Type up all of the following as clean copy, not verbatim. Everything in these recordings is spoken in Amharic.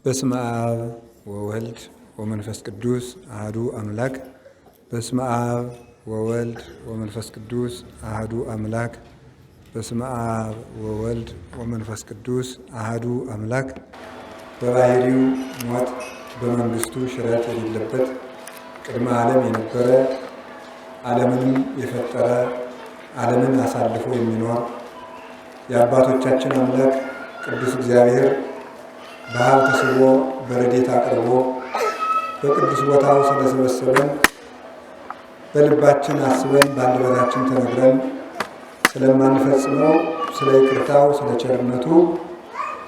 በስመ አብ ወወልድ ወመንፈስ ቅዱስ አሐዱ አምላክ። በስመ አብ ወወልድ ወመንፈስ ቅዱስ አሐዱ አምላክ። በስመ አብ ወወልድ ወመንፈስ ቅዱስ አሐዱ አምላክ። በባሕርዩ ሞት በመንግሥቱ ሽረት የሌለበት ቅድመ ዓለም የነበረ ዓለምንም የፈጠረ ዓለምን አሳልፎ የሚኖር የአባቶቻችን አምላክ ቅዱስ እግዚአብሔር በሀብት ስቦ በረድኤት አቅርቦ በቅዱስ ቦታው ስለሰበሰበን በልባችን አስበን በአንደበታችን ተነግረን ስለማንፈጽመው ስለ ይቅርታው ስለ ቸርነቱ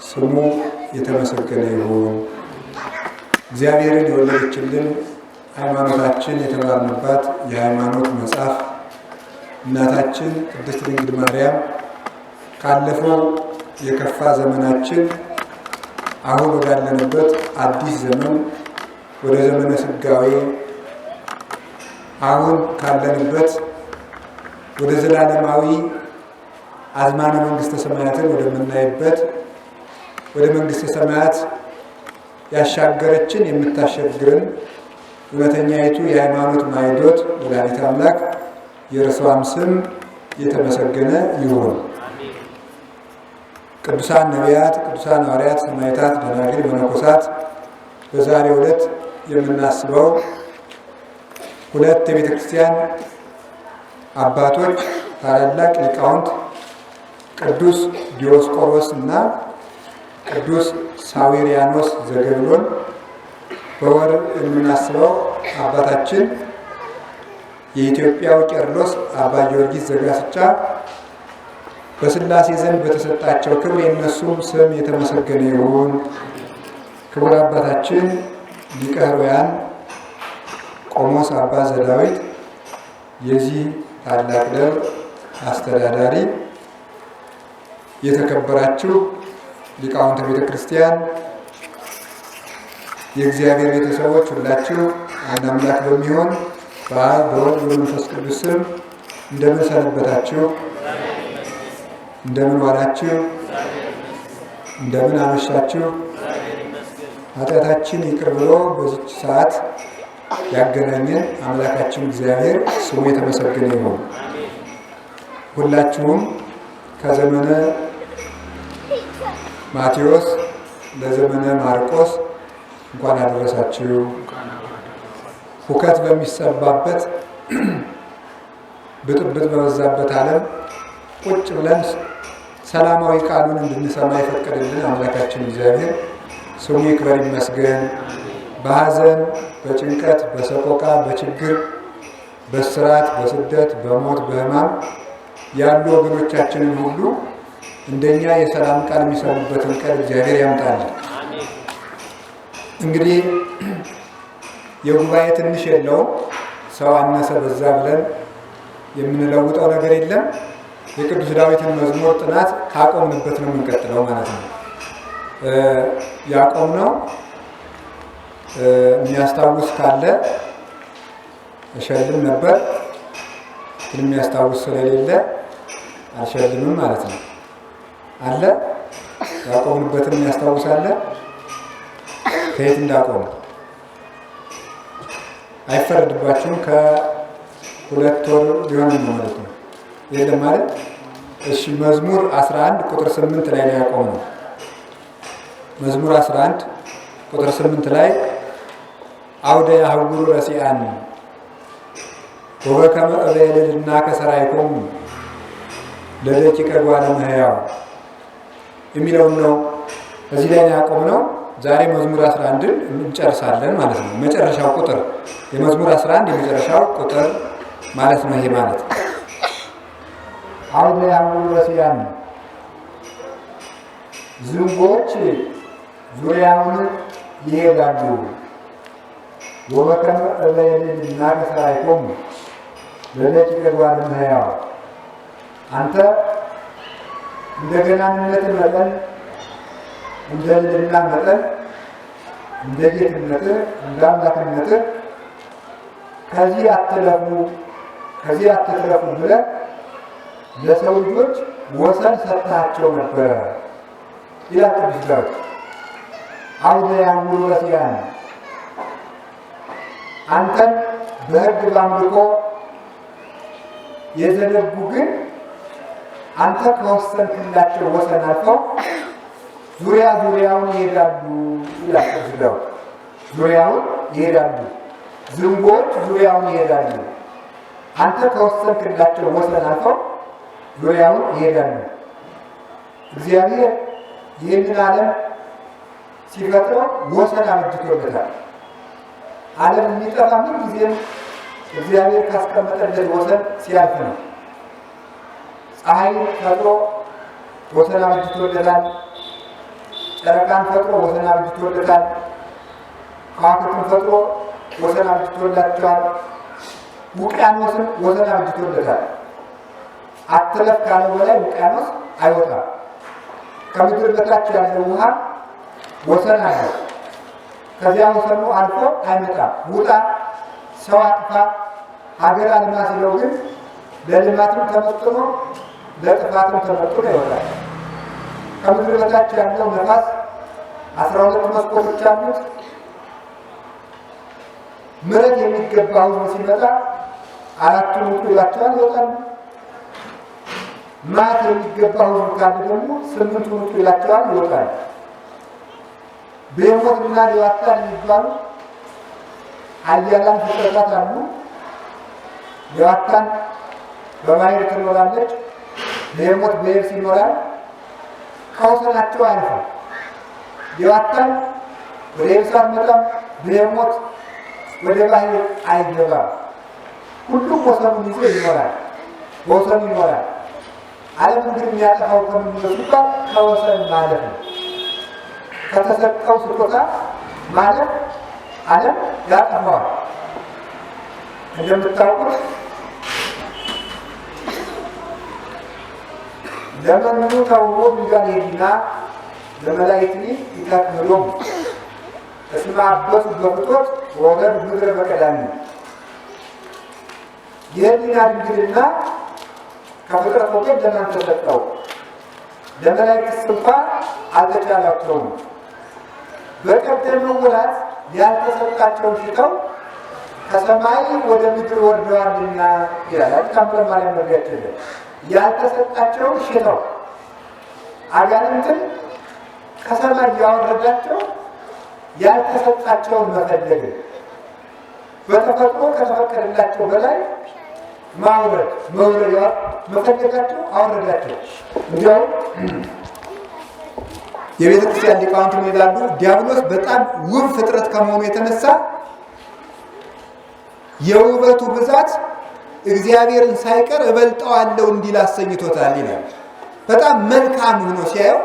ስሙ የተመሰገነ ይሁን። እግዚአብሔርን የወለደችልን ሃይማኖታችን የተማርንባት የሃይማኖት መጽሐፍ እናታችን ቅድስት ድንግል ማርያም ካለፈው የከፋ ዘመናችን አሁን ወዳለንበት አዲስ ዘመን ወደ ዘመነ ስጋዌ አሁን ካለንበት ወደ ዘላለማዊ አዝማነ መንግስተ ሰማያትን ወደምናይበት ወደ መንግስተ ሰማያት ያሻገረችን የምታሸግርን እውነተኛይቱ የሃይማኖት ማዕዶት ወላዲተ አምላክ የእርሷም ስም የተመሰገነ ይሁን። ቅዱሳን ነቢያት፣ ቅዱሳን ሐዋርያት፣ ሰማዕታት፣ ደናግል፣ መነኮሳት በዛሬው ዕለት የምናስበው ሁለት የቤተ ክርስቲያን አባቶች ታላላቅ ሊቃውንት ቅዱስ ዲዮስቆሮስ እና ቅዱስ ሳዊሪያኖስ ዘገድሎን በወር የምናስበው አባታችን የኢትዮጵያው ቄርሎስ አባ ጊዮርጊስ ዘጋስጫ በሥላሴ ዘንድ በተሰጣቸው ክብር የእነሱም ስም የተመሰገነ ይሁን። ክቡር አባታችን ሊቀ ኅሩያን ቆሞስ አባ ዘዳዊት የዚህ ታላቅ ደብር አስተዳዳሪ፣ የተከበራችሁ ሊቃውንተ ቤተ ክርስቲያን፣ የእግዚአብሔር ቤተሰቦች ሁላችሁ አንድ አምላክ በሚሆን በአብ በወልድ በመንፈስ ቅዱስ ስም እንደምን ሰነበታችሁ? እንደምን ዋላችሁ? እንደምን አመሻችሁ? ኃጢአታችን ይቅር ብሎ በዚች ሰዓት ያገናኘን አምላካችን እግዚአብሔር ስሙ የተመሰገነ ይሁን። ሁላችሁም ከዘመነ ማቴዎስ ለዘመነ ማርቆስ እንኳን አደረሳችሁ። ሁከት በሚሰባበት ብጥብጥ በበዛበት ዓለም ቁጭ ብለን ሰላማዊ ቃሉን እንድንሰማ የፈቀደልን አምላካችን እግዚአብሔር ስሙ ይክበር ይመስገን። በሐዘን፣ በጭንቀት፣ በሰቆቃ፣ በችግር፣ በስራት፣ በስደት፣ በሞት፣ በሕማም ያሉ ወገኖቻችንን ሁሉ እንደኛ የሰላም ቃል የሚሰሙበትን ቀን እግዚአብሔር ያምጣልን። እንግዲህ የጉባኤ ትንሽ የለውም። ሰው አነሰ በዛ ብለን የምንለውጠው ነገር የለም። የቅዱስ ዳዊትን መዝሙር ጥናት ካቆምንበት ነው የምንቀጥለው ማለት ነው። ያቆምነው የሚያስታውስ ካለ እሸልም ነበር፣ ግን የሚያስታውስ ስለሌለ አልሸልምም ማለት ነው። አለ ያቆምንበትን የሚያስታውሳለ ከየት እንዳቆም አይፈረድባችሁም። ከሁለት ወር ሊሆን ነው ማለት ነው። የለም ማለት እሺ። መዝሙር 11 ቁጥር 8 ላይ ነው ያቆምነው። መዝሙር 11 ቁጥር 8 ላይ አውደ ያህውሩ ረሲአን ወበከመ እበየልልና ከሰራይኮም ለደቂቀ ጓለ እመሕያው የሚለውን ነው እዚህ ላይ ነው ያቆምነው። ዛሬ መዝሙር 11ን እንጨርሳለን ማለት ነው። መጨረሻው ቁጥር የመዝሙር 11 የመጨረሻው ቁጥር ማለት ነው። ይሄ ማለት አውደ ያህውሩ ረሲአን ዝንጎች ዙሪያውን ይሄዳሉ። ወበከመ እበየልልና ከሰራይኮም ለደቂቀ ጓለ እመሕያው አንተ እንደ ገናንነት መጠን እንደ ልዕልና መጠን እንደ ጌትነትህ እንደ አምላክነትህ ከዚህ አትትረፉ ብለህ ለሰው ልጆች ወሰን ሰጥታቸው ነበረ። ይላል ቅዱስ ዳዊት። አውደ ያንጉሩ ረሲያን አንተን በሕግ በአምልኮ የዘነጉ ግን አንተ ከወሰንክላቸው ወሰን አልፈው ዙሪያውን ይሄዳሉ ይላል ቅዱስ ዳዊት። ዙሪያውን ይሄዳሉ፣ ዝንጎች ዙሪያውን ይሄዳሉ። አንተ ከወሰንክላቸው ወሰን አልፈው ዙሪያውን ይሄዳሉ። እግዚአብሔር ይህንን ዓለም ሲፈጥረው ወሰን አበጅቶለታል። ዓለም የሚጠፋ ምን ጊዜም እግዚአብሔር ካስቀመጠለት ወሰን ሲያልፍ ነው። ፀሐይን ፈጥሮ ወሰን አበጅቶለታል። ጨረቃን ፈጥሮ ወሰን አበጅቶለታል። ከዋክብትን ፈጥሮ ወሰን አበጅቶላቸዋል። ውቅያኖስን ወሰን አበጅቶለታል። አትለፍ ካለው በላይ ውቅያኖስ አይወጣም። ከምድር በታች ያለው ውሃ ወሰን አለው። ከዚያ ወሰኑ አልፎ አይመጣም። ውጣ፣ ሰው አጥፋ፣ ሀገር አልማ ሲለው ግን ለልማትም ተመጥኖ ለጥፋትም ተመጥኖ ይወጣል። ከምድር በታች ያለው ነፋስ 12 መስኮቶች አሉት። ምሕረት የሚገባው ሲመጣ አራቱን ውጡ ይላቸዋል፣ ይወጣል። ማት የሚገባው ካለ ደግሞ 8ቱን ውጡ ይላቸዋል፣ ይወጣል። በሕይወትና ሌዋታን የሚባሉ ኃያላን ፍጥረታት አሉ። ሌዋታን በባህር ትኖራለች፣ በሕይወት በየብስ ይኖራል። ከወሰናቸው አልፈው ሌዋታን ወደ የብስ አትመጣም፣ በሕይወት ወደ ባህር አይገባም። ሁሉም ወሰኑን ይዞ ይኖራል፣ በወሰኑ ይኖራል። ዓለም ግን የሚያጠፋው ከምንድን ነው ሲባል ከወሰን ማለት ነው። ከተሰጠው ስጦታ ማለት ዓለም ያጠፋዋል። እንደምታውቁት ለመኑ ተውቦ ሚጋኔና ለመላእክት ይታክምሎም እስመ አበሱ በፍጦት ወወረዱ ምድረ በቀዳሚ። የህሊና ድንግልና ከፍጥረት ወገን ለማን ተሰጠው? ለመላእክት ስንኳ አልተቻላቸውም። በቀደመው ወራት ያልተሰጣቸውን ሽተው ከሰማይ ወደ ምድር ወርደዋልና ይላል። ታምረ ማርያም ነቢያችን ያልተሰጣቸውን ሽተው አጋንንትን ከሰማይ ያወረዳቸው ያልተሰጣቸውን መፈለግ፣ በተፈጥሮ ከተፈቀደላቸው በላይ ማውረድ መውረድ መፈለጋቸው አወረዳቸው። እንዲያው የቤተ ክርስቲያን ሊቃውንት ይላሉ ዲያብሎስ በጣም ውብ ፍጥረት ከመሆኑ የተነሳ የውበቱ ብዛት እግዚአብሔርን ሳይቀር እበልጠዋለሁ እንዲል አሰኝቶታል ይላል። በጣም መልካም ሆኖ ሲያየው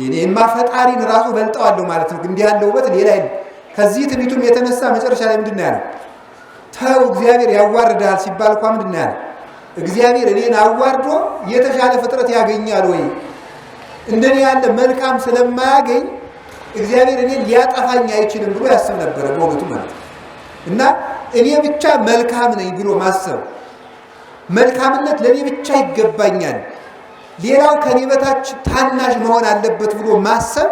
እኔማ ፈጣሪን ራሱ እበልጠዋለሁ ማለት ነው። እንዲህ ያለው ውበት ሌላ የለም። ከዚህ ትዕቢቱም የተነሳ መጨረሻ ላይ ምንድን ነው ያለው? ተው እግዚአብሔር ያዋርዳል ሲባል እንኳ ምንድን ነው ያለው? እግዚአብሔር እኔን አዋርዶ የተሻለ ፍጥረት ያገኛል ወይ? እንደኔ ያለ መልካም ስለማያገኝ እግዚአብሔር እኔን ሊያጠፋኝ አይችልም ብሎ ያስብ ነበረ በእውነቱ ማለት እና እኔ ብቻ መልካም ነኝ ብሎ ማሰብ፣ መልካምነት ለእኔ ብቻ ይገባኛል፣ ሌላው ከኔ በታች ታናሽ መሆን አለበት ብሎ ማሰብ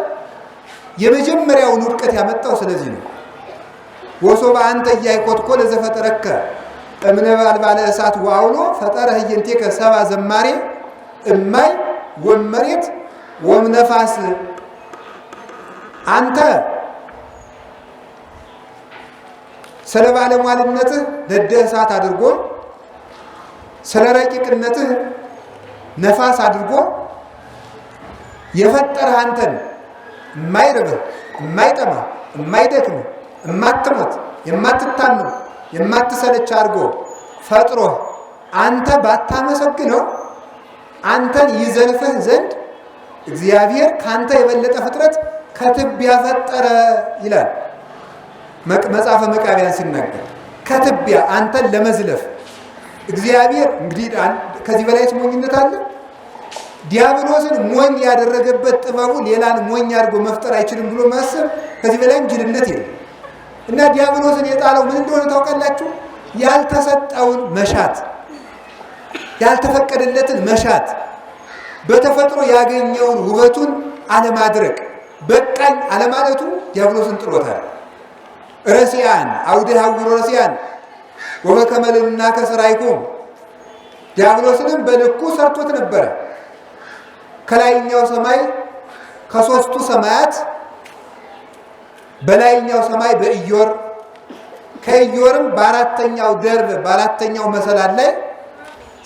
የመጀመሪያውን ውድቀት ያመጣው ስለዚህ ነው። ወሶበ አንተ ኢያኮትኮ ለዘፈጠረከ እምነበልባለ እሳት ወአውሎ ፈጠረ ህየንቴከ ሰብአ ዘማሬ እማይ ወመሬት ወምነፋስ። አንተ ስለ ባለሟልነትህ ነደ እሳት አድርጎ ስለ ረቂቅነትህ ነፋስ አድርጎ የፈጠረ አንተን የማይርብህ የማይጠማ የማይደክም የማትሞት የማትታመም የማትሰለች አድርጎ ፈጥሮ አንተ ባታመሰግነው አንተን ይዘልፍህ ዘንድ እግዚአብሔር ካንተ የበለጠ ፍጥረት ከትቢያ ፈጠረ ይላል መጽሐፈ መቃብያን ሲናገር። ከትቢያ አንተን ለመዝለፍ እግዚአብሔር እንግዲህ ከዚህ በላይ ሞኝነት አለ? ዲያብሎስን ሞኝ ያደረገበት ጥበቡ ሌላን ሞኝ አድርጎ መፍጠር አይችልም ብሎ ማሰብ ከዚህ በላይም ጅልነት የለም። እና ዲያብሎስን የጣለው ምን እንደሆነ ታውቃላችሁ? ያልተሰጠውን መሻት፣ ያልተፈቀደለትን መሻት፣ በተፈጥሮ ያገኘውን ውበቱን አለማድረግ በቃኝ አለማለቱ ዲያብሎስን ጥሎታል። ረሲያን አውደ ሀውሮ ረሲያን ወበከመ ልዕልናከ ሠራይኩም ዲያብሎስንም በልኩ ሰርቶት ነበረ። ከላይኛው ሰማይ ከሦስቱ ሰማያት በላይኛው ሰማይ በኢዮር ከኢዮርም በአራተኛው ደርብ በአራተኛው መሰላል ላይ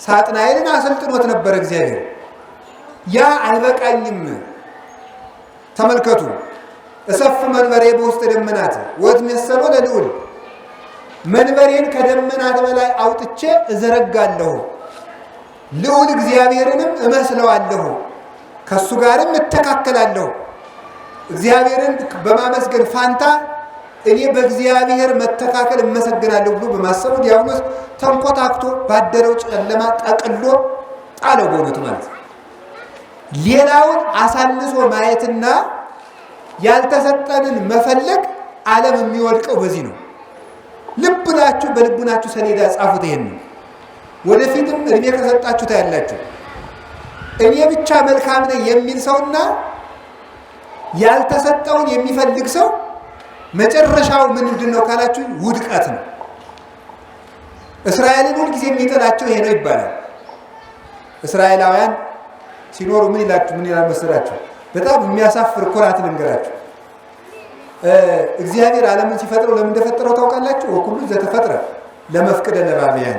ሳጥናኤልን አሰልጥኖት ነበር እግዚአብሔር። ያ አይበቃኝም፣ ተመልከቱ እሰፍ መንበሬ በውስጥ ደመናት ወእትሜሰሎ ለልዑል መንበሬን ከደመናት በላይ አውጥቼ እዘረጋለሁ፣ ልዑል እግዚአብሔርንም እመስለዋለሁ፣ ከሱ ጋርም እተካከላለሁ። እግዚአብሔርን በማመስገን ፋንታ እኔ በእግዚአብሔር መተካከል እመሰግናለሁ ብሎ በማሰቡ ዲያብሎስ ተንኮታክቶ ባደረው ጨለማ ጠቅሎ ጣለው። በእውነቱ ማለት ሌላውን አሳንሶ ማየትና ያልተሰጠንን መፈለግ ዓለም የሚወድቀው በዚህ ነው። ልብ ብላችሁ በልቡናችሁ ሰሌዳ ጻፉት። ይሄን ወደፊትም እድሜ ከሰጣችሁ ታያላችሁ። እኔ ብቻ መልካም ነኝ የሚል ሰውና ያልተሰጠውን የሚፈልግ ሰው መጨረሻው ምንድን ነው ካላችሁ ውድቀት ነው። እስራኤልን ሁል ጊዜ የሚጠላቸው ይሄ ነው ይባላል። እስራኤላውያን ሲኖሩ ምን ይላል መሰላችሁ? በጣም የሚያሳፍር ኩራት ልንገራችሁ። እግዚአብሔር ዓለምን ሲፈጥረው ለምን እንደፈጠረው ታውቃላችሁ? ወኩሉ ዘተፈጥረ ለመፍቅደ ነባቢያን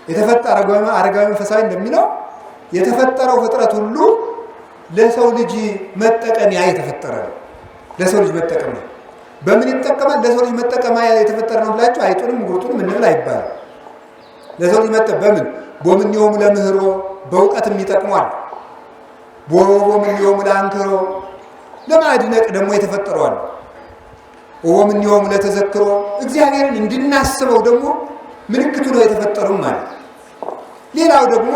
የተፈጠረ አረጋዊ መንፈሳዊ እንደሚለው የተፈጠረው ፍጥረት ሁሉ ለሰው ልጅ መጠቀሚያ የተፈጠረ ነው። ለሰው ልጅ መጠቀሚያ በምን ይጠቀማል? ለሰው ልጅ መጠቀሚያ የተፈጠረ ነው ብላችሁ አይጡንም ጉርጡንም እንብል አይባልም። ለሰው ልጅ በምን ቦምኒዮሙ ለምህሮ በእውቀትም ይጠቅሟል። ቦምኒዮሙ ለአንክሮ ለማድነቅ ደግሞ የተፈጠረዋል። ወምኒዮሙ ለተዘክሮ እግዚአብሔርን እንድናስበው ደግሞ ምልክቱ ነው የተፈጠረው ማለት። ሌላው ደግሞ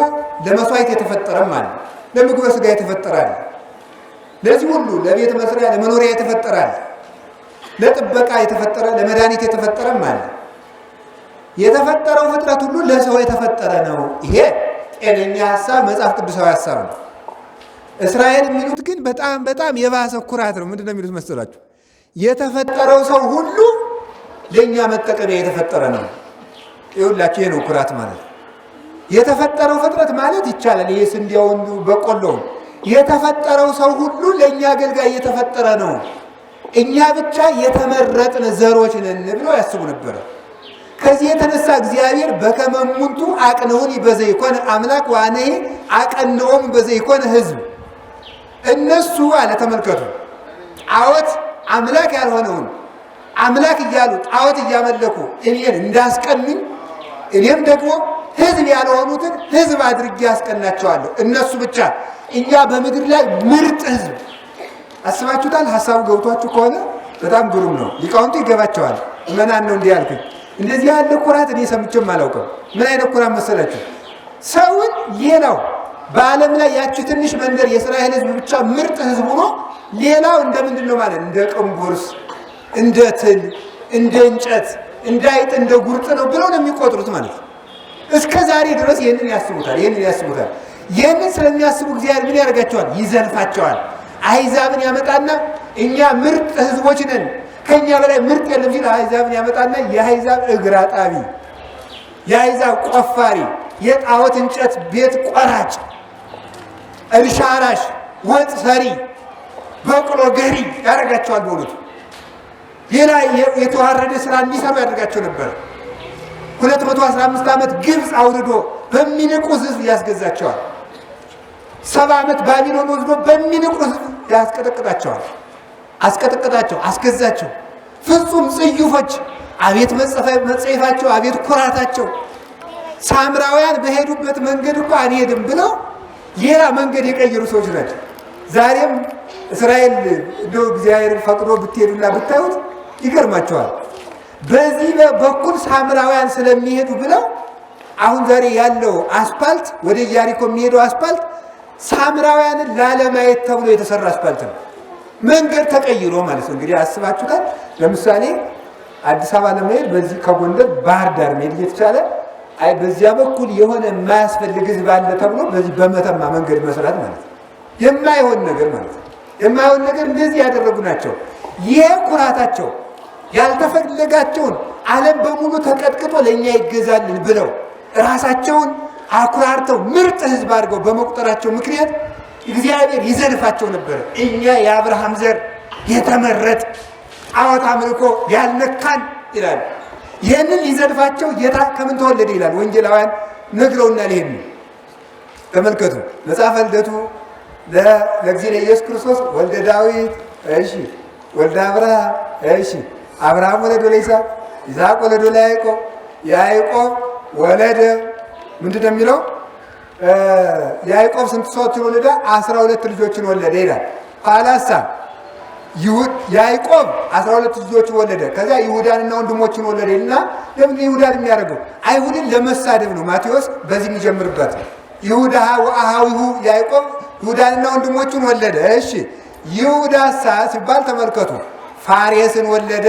ለመስዋዕት የተፈጠረ ማለት፣ ለምግበ ሥጋ የተፈጠራል። ለዚህ ሁሉ ለቤት መስሪያ ለመኖሪያ የተፈጠራል። ለጥበቃ የተፈጠረ ለመድኃኒት የተፈጠረ ማለት። የተፈጠረው ፍጥረት ሁሉ ለሰው የተፈጠረ ነው። ይሄ ጤነኛ ሐሳብ መጽሐፍ ቅዱሳዊ ሐሳብ ነው። እስራኤል የሚሉት ግን በጣም የባሰ ኩራት ነው። ምንድነው የሚሉት መሰላችሁ? የተፈጠረው ሰው ሁሉ ለኛ መጠቀሚያ የተፈጠረ ነው። ይኸውላችሁ ይሄ ነው ኩራት ማለት። የተፈጠረው ፍጥረት ማለት ይቻላል ይሄ ስንዴውን በቆሎውን የተፈጠረው ሰው ሁሉ ለኛ አገልጋይ የተፈጠረ ነው። እኛ ብቻ የተመረጥን ዘሮች ነን ብለው ያስቡ ነበር። ከዚህ የተነሳ እግዚአብሔር በከመሙንቱ አቅነውን በዘይኮነ አምላክ ዋነይ አቀነውም በዘይኮነ ሕዝብ እነሱ አለ ተመልከቱ፣ ጣዖት አምላክ ያልሆነውን አምላክ እያሉ ጣዖት እያመለኩ እኔን እንዳስቀኑኝ እኔም ደግሞ ሕዝብ ያልሆኑትን ሕዝብ አድርጌ ያስቀናቸዋለሁ። እነሱ ብቻ እኛ በምድር ላይ ምርጥ ሕዝብ አስባችሁታል? ሐሳቡ ገብቷችሁ ከሆነ በጣም ግሩም ነው። ሊቃውንቱ ይገባቸዋል። እመናን ነው እንዲህ ያልኩኝ። እንደዚህ ያለ ኩራት እኔ ሰምቼም አላውቅም። ምን አይነት ኩራት መሰላችሁ? ሰውን ሌላው በዓለም ላይ ያቺ ትንሽ መንደር የእስራኤል ሕዝብ ብቻ ምርጥ ሕዝብ ሆኖ ሌላው እንደምንድን ነው ማለት እንደ ቅንቡርስ፣ እንደ ትል፣ እንደ እንጨት፣ እንደ አይጥ፣ እንደ ጉርጥ ነው ብለው ነው የሚቆጥሩት ማለት ነው። እስከ ዛሬ ድረስ ይህንን ያስቡታል። ይህንን ስለሚያስቡ እግዚአብሔር ምን ያደርጋቸዋል? ይዘልፋቸዋል። አሕዛብን ያመጣና እኛ ምርጥ ሕዝቦች ነን ከኛ በላይ ምርጥ የለም ሲል አሕዛብን ያመጣና የአሕዛብ እግር አጣቢ፣ የአሕዛብ ቆፋሪ፣ የጣዖት እንጨት ቤት ቆራጭ፣ እርሻ አራሽ፣ ወጥ ሰሪ፣ በቅሎ ገሪ ያደርጋቸዋል። በእውነቱ ሌላ የተዋረደ ስራ እንዲሰሩ ያደርጋቸው ነበር። 215 ዓመት ግብፅ አውርዶ በሚንቁ ሕዝብ ያስገዛቸዋል። 70 ዓመት ባቢሎን ወስዶ በሚንቁ ሕዝብ ያስቀጠቅጣቸዋል። አስገዛቸው። ፍጹም ጽዩፎች፣ አቤት መጸየፋቸው፣ አቤት ኩራታቸው። ሳምራውያን በሄዱበት መንገድ እኮ አንሄድም ብለው ሌላ መንገድ የቀየሩ ሰዎች ናቸው። ዛሬም እስራኤል እንደው እግዚአብሔርን ፈቅዶ ብትሄዱና ብታዩት ይገርማቸዋል። በዚህ በኩል ሳምራውያን ስለሚሄዱ ብለው አሁን ዛሬ ያለው አስፓልት ወደ ኢያሪኮ የሚሄደው አስፓልት ሳምራውያንን ላለማየት ተብሎ የተሰራ አስፓልት ነው። መንገድ ተቀይሮ ማለት ነው። እንግዲህ አስባችሁታል። ለምሳሌ አዲስ አበባ ለመሄድ በዚህ ከጎንደር ባህር ዳር መሄድ እየተቻለ አይ በዚያ በኩል የሆነ የማያስፈልግ ሕዝብ አለ ተብሎ በዚህ በመተማ መንገድ መስራት ማለት ነው። የማይሆን ነገር ማለት ነው። የማይሆን ነገር እንደዚህ ያደረጉ ናቸው። ይሄ ኩራታቸው ያልተፈለጋቸውን ዓለም በሙሉ ተቀጥቅጦ ለእኛ ይገዛልን ብለው ራሳቸውን አኩራርተው ምርጥ ሕዝብ አድርገው በመቁጠራቸው ምክንያት እግዚአብሔር ይዘልፋቸው ነበር። እኛ የአብርሃም ዘር የተመረጥ ጣዖት አምልኮ ያልነካን ይላል። ይህንን ሊዘልፋቸው ጌታ ከምን ተወለደ ይላል ወንጌላውያን ነግረውናል። ይሄን ተመልከቱ። መጽሐፈ ልደቱ ለእግዚእነ ኢየሱስ ክርስቶስ ወልደ ዳዊት፣ እሺ፣ ወልደ አብርሃም፣ እሺ፣ አብርሃም ወለደ ለይስሐቅ፣ ይስሐቅ ወለደ ለያዕቆብ፣ ያዕቆብ ወለደ ምንድን ነው የሚለው? ያዕቆብ ስንት ሰዎችን ወለደ? 12 ልጆችን ወለደ ይላል። ኋላሳ ያዕቆብ 12 ልጆችን ወለደ። ከዚያ ይሁዳንና ወንድሞችን ወለደ እና ለምን ይሁዳን የሚያደርገው? አይሁድን ለመሳደብ ነው። ማቴዎስ በዚህ የሚጀምርበት ይሁዳ ወአሃዊሁ ያዕቆብ ይሁዳንና ወንድሞችን ወለደ። እሺ ይሁዳሳ ሲባል ተመልከቱ። ፋሬስን ወለደ።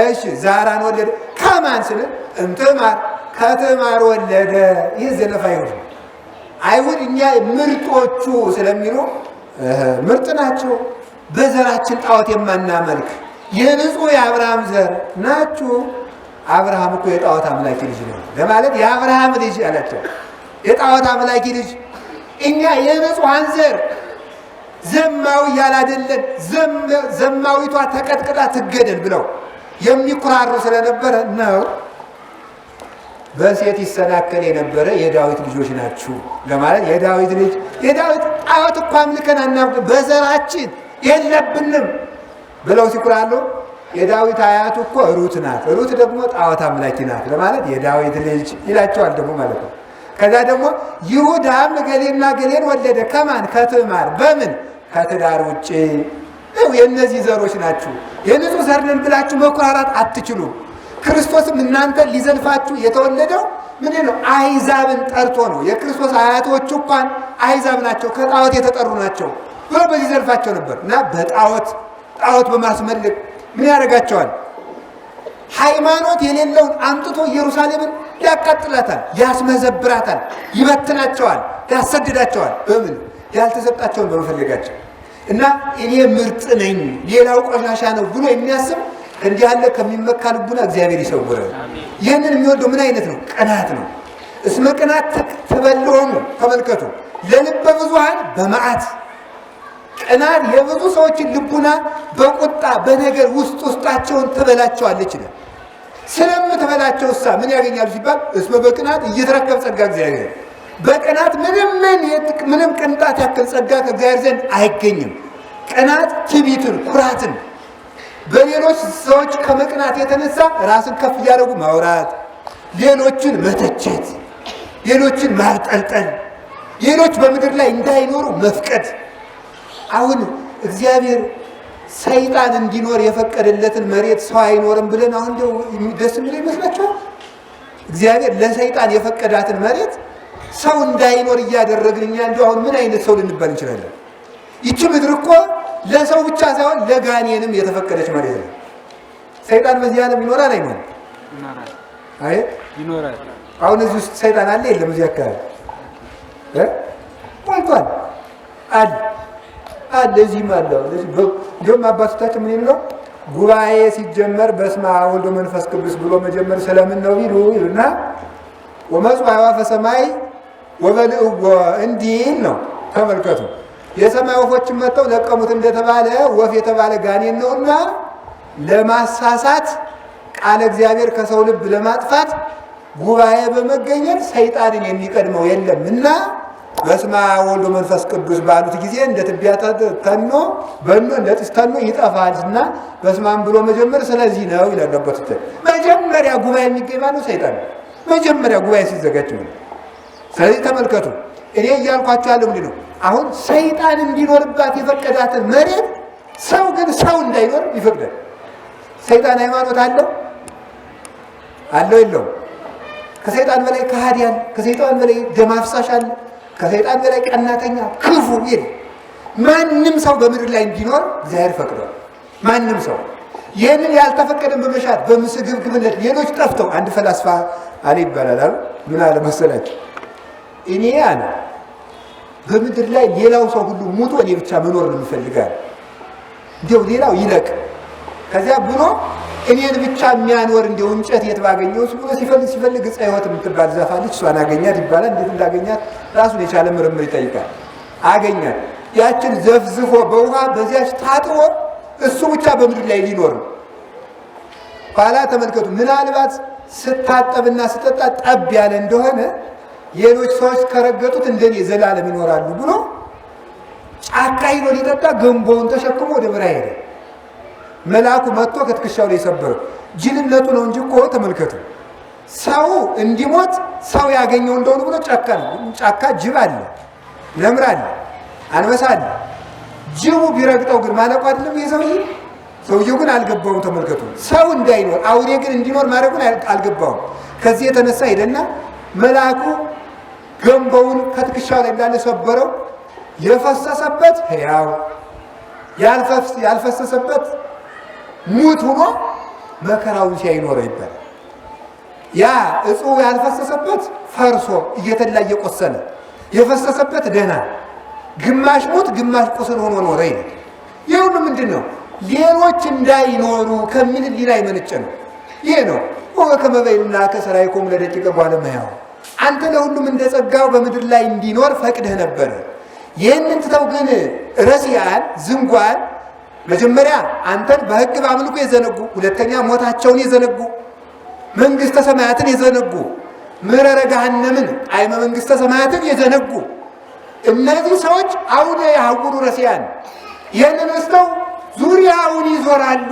እሺ ዛራን ወለደ። ከማን ስል እምትማር ከትማር ወለደ። ይህ ዘለፋ አይሁድ ነው። አይሁድ እኛ ምርጦቹ ስለሚሉ ምርጥ ናቸው። በዘራችን ጣዖት የማናመልክ የንጹህ የአብርሃም ዘር ናችሁ። አብርሃም እኮ የጣዖት አምላኪ ልጅ ነው ለማለት የአብርሃም ልጅ አላቸው። የጣዖት አምላኪ ልጅ እኛ የንጹሐን ዘር ዘማዊ ያላደለን ዘማዊቷ ተቀጥቅጣ ትገደል ብለው የሚኩራሩ ስለነበረ ነው። በሴት ይሰናከል የነበረ የዳዊት ልጆች ናችሁ ለማለት የዳዊት ልጅ የዳዊት ጣዖት እኮ አምልከን አናውቅም በዘራችን የለብንም ብለው ሲኩራሉ። የዳዊት አያቱ እኮ ሩት ናት። ሩት ደግሞ ጣዖት አምላኪ ናት ለማለት የዳዊት ልጅ ይላቸዋል ደግሞ ማለት ነው። ከዛ ደግሞ ይሁዳም ገሌና ገሌን ወለደ። ከማን? ከትዕማር። በምን? ከትዳር ውጭ። የእነዚህ ዘሮች ናችሁ። የንጹህ ዘር ነን ብላችሁ መኩራራት አትችሉም። ክርስቶስም እናንተን ሊዘልፋችሁ የተወለደው ምንድን ነው? አይዛብን ጠርቶ ነው። የክርስቶስ አያቶቹ እንኳን አይዛብ ናቸው፣ ከጣዖት የተጠሩ ናቸው ብሎ በዚህ ዘልፋቸው ነበር እና ጣዖት በማስመለክ ምን ያደርጋቸዋል? ሃይማኖት የሌለውን አምጥቶ ኢየሩሳሌምን ያቃጥላታል፣ ያስመዘብራታል፣ ይበትናቸዋል፣ ያሰድዳቸዋል። በምን? ያልተሰጣቸውን በመፈለጋቸው እና እኔ ምርጥ ነኝ ሌላው ቆሻሻ ነው ብሎ የሚያስብ እንዲህ ያለ ከሚመካ ልቡና እግዚአብሔር ይሰውራል። ይህንን የሚወደው ምን አይነት ነው? ቅናት ነው። እስመ ቅናት ትበልዖሙ ተመልከቱ፣ ለልበ ብዙኃን በመዓት ቅናት የብዙ ሰዎችን ልቡና በቁጣ በነገር ውስጣቸውን ትበላቸዋለች ነው። ስለምትበላቸው እሳ ምን ያገኛሉ ሲባል እስመ በቅናት እየተረከብ ጸጋ እግዚአብሔር። በቅናት ምንም ቅንጣት ያክል ጸጋ ከእግዚአብሔር ዘንድ አይገኝም። ቅናት ትዕቢትን፣ ኩራትን በሌሎች ሰዎች ከመቅናት የተነሳ ራስን ከፍ እያደረጉ ማውራት፣ ሌሎችን መተቸት፣ ሌሎችን ማብጠልጠል፣ ሌሎች በምድር ላይ እንዳይኖሩ መፍቀድ። አሁን እግዚአብሔር ሰይጣን እንዲኖር የፈቀደለትን መሬት ሰው አይኖርም ብለን አሁን እንደው ደስ የሚለው ይመስላችኋል? እግዚአብሔር ለሰይጣን የፈቀዳትን መሬት ሰው እንዳይኖር እያደረግን እኛ እንደው አሁን ምን አይነት ሰው ልንባል እንችላለን? ይቺ ምድር እኮ ለሰው ብቻ ሳይሆን ለጋኔንም የተፈቀደች መሬት ነው። ሰይጣን በዚህ ዓለም ይኖራል አይኖርም? አይ ይኖራል። አሁን እዚህ ውስጥ ሰይጣን አለ የለም? እዚህ አካባቢ ሞልቷል አለ እዚህም አለ። እንዲሁም አባቶቻችን ምን ነው ጉባኤ ሲጀመር በስመ አብ ወወልድ ወመንፈስ ቅዱስ ብሎ መጀመር ስለምን ነው ቢሉ ይሉና ወመጽኡ አዕዋፈ ሰማይ ወበልዕዎ እንዲል ነው። ተመልከቱ፣ የሰማይ ወፎችን መጥተው ለቀሙት እንደተባለ ወፍ የተባለ ጋኔን ነውና ለማሳሳት ቃለ እግዚአብሔር ከሰው ልብ ለማጥፋት ጉባኤ በመገኘት ሰይጣንን የሚቀድመው የለምና በስመ አብ ወወልድ ወመንፈስ ቅዱስ ባሉት ጊዜ እንደ ትቢያ ተኖ በኖ እንደ ጢስ ተኖ ይጠፋልና በስመ አብ ብሎ መጀመር ስለዚህ ነው ይላልበት። መጀመሪያ ጉባኤ የሚገኝ ማነው? ሰይጣን ነው። መጀመሪያ ጉባኤ ሲዘጋጅ ነው። ስለዚህ ተመልከቱ፣ እኔ እያልኳቸው ያለው ምንድን ነው? አሁን ሰይጣን እንዲኖርባት የፈቀዳትን መሬት ሰው ግን ሰው እንዳይኖር ይፈቅዳል። ሰይጣን ሃይማኖት አለው የለውም? ከሰይጣን በላይ ከሃዲያን፣ ከሰይጣን በላይ ደም አፍሳሽ አለ፣ ከሰይጣን በላይ ቀናተኛ ክፉ ይል ማንም ሰው በምድር ላይ እንዲኖር እግዚአብሔር ፈቅዷል። ማንም ሰው ይህንን ያልተፈቀደን በመሻት በምስግብግብነት ሌሎች ጠፍተው አንድ ፈላስፋ አለ ይባላል። ምን አለ መሰላችሁ? እኔ አለ በምድር ላይ ሌላው ሰው ሁሉ ሙቶ እኔ ብቻ መኖር ነው የምፈልጋል። እንዲያው ሌላው ይለቅ። ከዚያ ብሎ እኔን ብቻ የሚያኖር እንዲያው እንጨት የት ባገኘውስ ብሎ ሲፈልግ ዕፀ ሕይወት የምትባል ዛፍ አለች። እሷን አገኛት ይባላል። እንዴት እንዳገኛት ራሱን የቻለ ምርምር ይጠይቃል። አገኛት። ያችን ዘፍዝፎ በውሃ በዚያች ታጥቦ እሱ ብቻ በምድር ላይ ሊኖር ነው። ኋላ ተመልከቱ። ምናልባት ስታጠብና ስጠጣ ጠብ ያለ እንደሆነ ሌሎች ሰዎች ከረገጡት እንደኔ ዘላለም ይኖራሉ ብሎ ጫካ ሄዶ ሊጠጣ ገንቦውን ተሸክሞ ወደ በረሃ ሄደ። መልአኩ መጥቶ ከትከሻው ላይ ሰበረው። ጅልነቱ ነው እንጂ እኮ ተመልከቱ። ሰው እንዲሞት ሰው ያገኘው እንደሆነ ብሎ ጫካ ጅብ አለ፣ ነምር አለ፣ አንበሳ አለ። ጅቡ ቢረግጠው ግን ማለቁ አይደለም ይሄ ሰውዬ። ሰውየው ግን አልገባውም። ተመልከቱ። ሰው እንዳይኖር አውሬ ግን እንዲኖር ማድረጉን አልገባውም። ከዚህ የተነሳ ሄደና መልአኩ ገንቦውን ከትከሻው ላይ እንዳለ ሰበረው። የፈሰሰበት ሕያው ያልፈሰሰበት ሙት ሆኖ መከራውን ሲያይኖረ ይባላል። ያ እጹ ያልፈሰሰበት ፈርሶ እየተላ እየቆሰለ የፈሰሰበት ደህና ግማሽ ሙት ግማሽ ቁስል ሆኖ ኖረ ይላል። ይህ ሁሉ ምንድን ነው? ሌሎች እንዳይኖሩ ከሚል ሊና የመነጨ ነው። ይህ ነው ወከመ በይንና ከሰራይኮሙ ለደቂቀ በኋላ መያው አንተ ለሁሉም እንደ ጸጋው በምድር ላይ እንዲኖር ፈቅደህ ነበረ። ይህንን ትተው ግን ረሲያን ዝንጓን መጀመሪያ አንተን በሕግ በአምልኮ የዘነጉ፣ ሁለተኛ ሞታቸውን የዘነጉ፣ መንግሥተ ሰማያትን የዘነጉ፣ ምረረ ገሃነምን ጣዕመ መንግሥተ ሰማያትን የዘነጉ እነዚህ ሰዎች አሁን ያሐውሩ ረሲያን ይህንን ረስተው ዙሪያውን ይዞራሉ።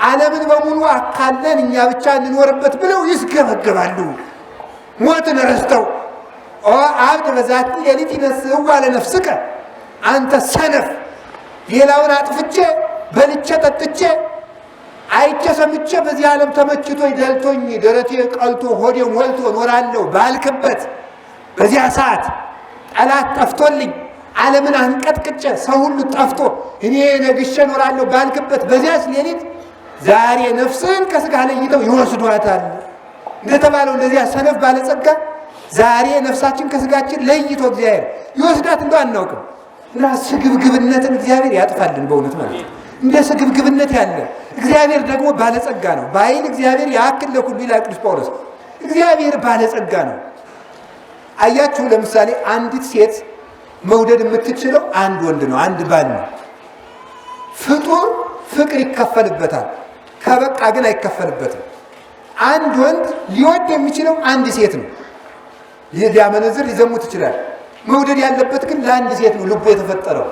ዓለምን በሙሉ አካለን እኛ ብቻ እንኖርበት ብለው ይስገበገባሉ። ሞትን ረስተው ኦ አብድ በዛቲ ሌሊት ይነስእዋ ለነፍስከ አንተ ሰነፍ ሌላውን አጥፍቼ በልቼ ጠጥቼ አይቼ ሰምቼ በዚህ ዓለም ተመችቶኝ ደልቶኝ ደረቴ ቀልቶ ሆዴ ሞልቶ ኖራለሁ ባልክበት በዚያ ሰዓት ጠላት ጠፍቶልኝ ዓለምን አንቀጥቅጬ ሰው ሁሉ ጠፍቶ እኔ ነግሼ ኖራለሁ ባልክበት በዚያች ሌሊት ዛሬ ነፍስን ከስጋ ለይተው ይወስዷታል እንደተባለው እንደዚያ ሰነፍ ባለጸጋ ዛሬ ነፍሳችን ከስጋችን ለይቶ እግዚአብሔር ይወስዳት እንደው አናውቅም። እና ስግብግብነትን እግዚአብሔር ያጥፋልን በእውነት ማለት ነው። እንደ ስግብግብነት ያለ እግዚአብሔር ደግሞ ባለጸጋ ነው። በኃይል እግዚአብሔር ያክል ለኩሉ ይላል ቅዱስ ጳውሎስ። እግዚአብሔር ባለጸጋ ነው። አያችሁ፣ ለምሳሌ አንዲት ሴት መውደድ የምትችለው አንድ ወንድ ነው፣ አንድ ባል ነው። ፍጡር ፍቅር ይከፈልበታል፣ ከበቃ ግን አይከፈልበትም። አንድ ወንድ ሊወድ የሚችለው አንድ ሴት ነው። ሊያመነዝር ሊዘሙት ይችላል። መውደድ ያለበት ግን ለአንድ ሴት ነው ልቡ የተፈጠረው።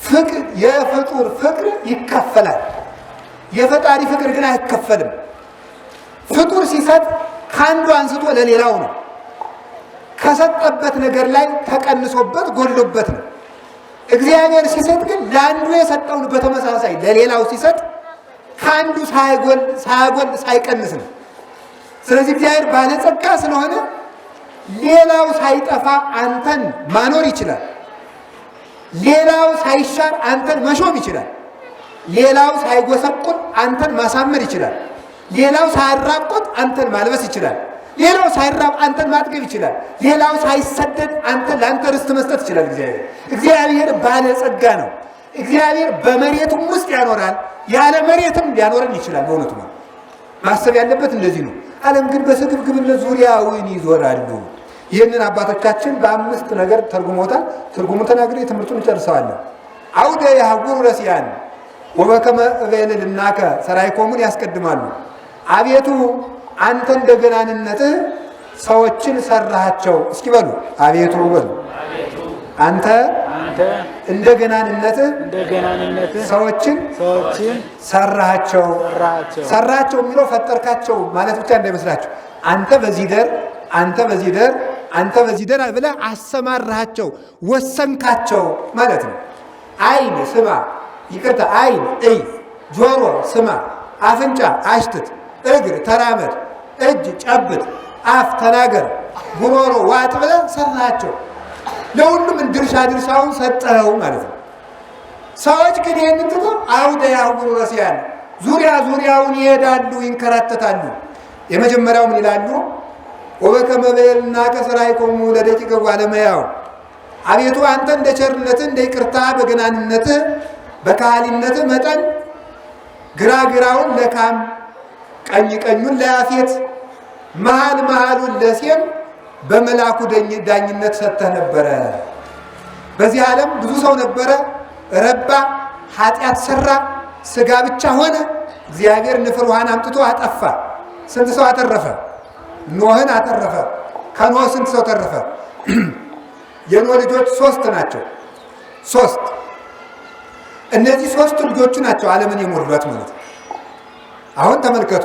ፍቅር የፍጡር ፍቅር ይከፈላል፣ የፈጣሪ ፍቅር ግን አይከፈልም። ፍጡር ሲሰጥ ከአንዱ አንስቶ ለሌላው ነው። ከሰጠበት ነገር ላይ ተቀንሶበት ጎድሎበት ነው። እግዚአብሔር ሲሰጥ ግን ለአንዱ የሰጠውን በተመሳሳይ ለሌላው ሲሰጥ ከአንዱ ሳይጎል ሳይቀንስ ነው። ስለዚህ እግዚአብሔር ባለጸጋ ስለሆነ ሌላው ሳይጠፋ አንተን ማኖር ይችላል። ሌላው ሳይሻር አንተን መሾም ይችላል። ሌላው ሳይጎሰቁል አንተን ማሳመር ይችላል። ሌላው ሳይራቆት አንተን ማልበስ ይችላል። ሌላው ሳይራብ አንተን ማጥገብ ይችላል። ሌላው ሳይሰደድ ለአንተ ርስት መስጠት ይችላል። እግዚአብሔር ባለጸጋ ነው። እግዚአብሔር በመሬቱም ውስጥ ያኖራል፣ ያለ መሬትም ሊያኖረን ይችላል። በእውነቱ ነው ማሰብ ያለበት እንደዚህ ነው። ዓለም ግን በስግብግብነት ዙሪያውን ይዞራሉ። ይህንን አባቶቻችን በአምስት ነገር ተርጉሞታል። ትርጉሙን ተናግሬ ትምህርቱን እጨርሰዋለሁ። አውደ ያሐውሩ ረሲያን ወበከመ እቤልልናከ ሠራይኮሙን ያስቀድማሉ። አቤቱ አንተ እንደ ገናንነትህ ሰዎችን ሰራሃቸው። እስኪ በሉ አቤቱ በሉ። አንተ እንደ ገናንነትህ ሰዎችን ሰራሃቸው። ሰራሃቸው የሚለው ፈጠርካቸው ማለት ብቻ እንዳይመስላችሁ። አንተ በዚህ ደር፣ አንተ በዚህ ደር፣ አንተ በዚህ ደር ብለህ አሰማራሃቸው፣ ወሰንካቸው ማለት ነው። ዓይን ስማ፣ ይቅርታ፣ ዓይን እይ፣ ጆሮ ስማ፣ አፍንጫ አሽትት፣ እግር ተራመድ፣ እጅ ጨብጥ፣ አፍ ተናገር፣ ጉሮሮ ዋጥ ብለህ ሰራሃቸው። ለሁሉም ድርሻውን ሰጠኸው ማለት ነው። ሰዎች ግን ይህንን ትተው አውደ ያሐውሩ ረሲያን ዙሪያውን ይሄዳሉ፣ ይንከራተታሉ። የመጀመሪያው ምን ይላሉ? ወበከመ እቤልልናከ ሠራይኮሙ ለደቂቀ እጓለ እመሕያው። አቤቱ አንተ እንደ ቸርነትህ እንደ ይቅርታ በገናንነትህ በካህሊነት መጠን ግራግራውን ለካም ቀኝ ቀኙን ለያፌት መሃል መሃሉን ለሴም በመላኩ ዳኝነት ሰጥተህ ነበረ። በዚህ ዓለም ብዙ ሰው ነበረ፣ ረባ፣ ኃጢአት ሰራ፣ ስጋ ብቻ ሆነ። እግዚአብሔር ንፍር ውሃን አምጥቶ አጠፋ። ስንት ሰው አተረፈ? ኖህን አተረፈ። ከኖህ ስንት ሰው ተረፈ? የኖህ ልጆች 3 ናቸው። 3 እነዚህ 3 ልጆቹ ናቸው ዓለምን የሞሉት ማለት ነው። አሁን ተመልከቱ፣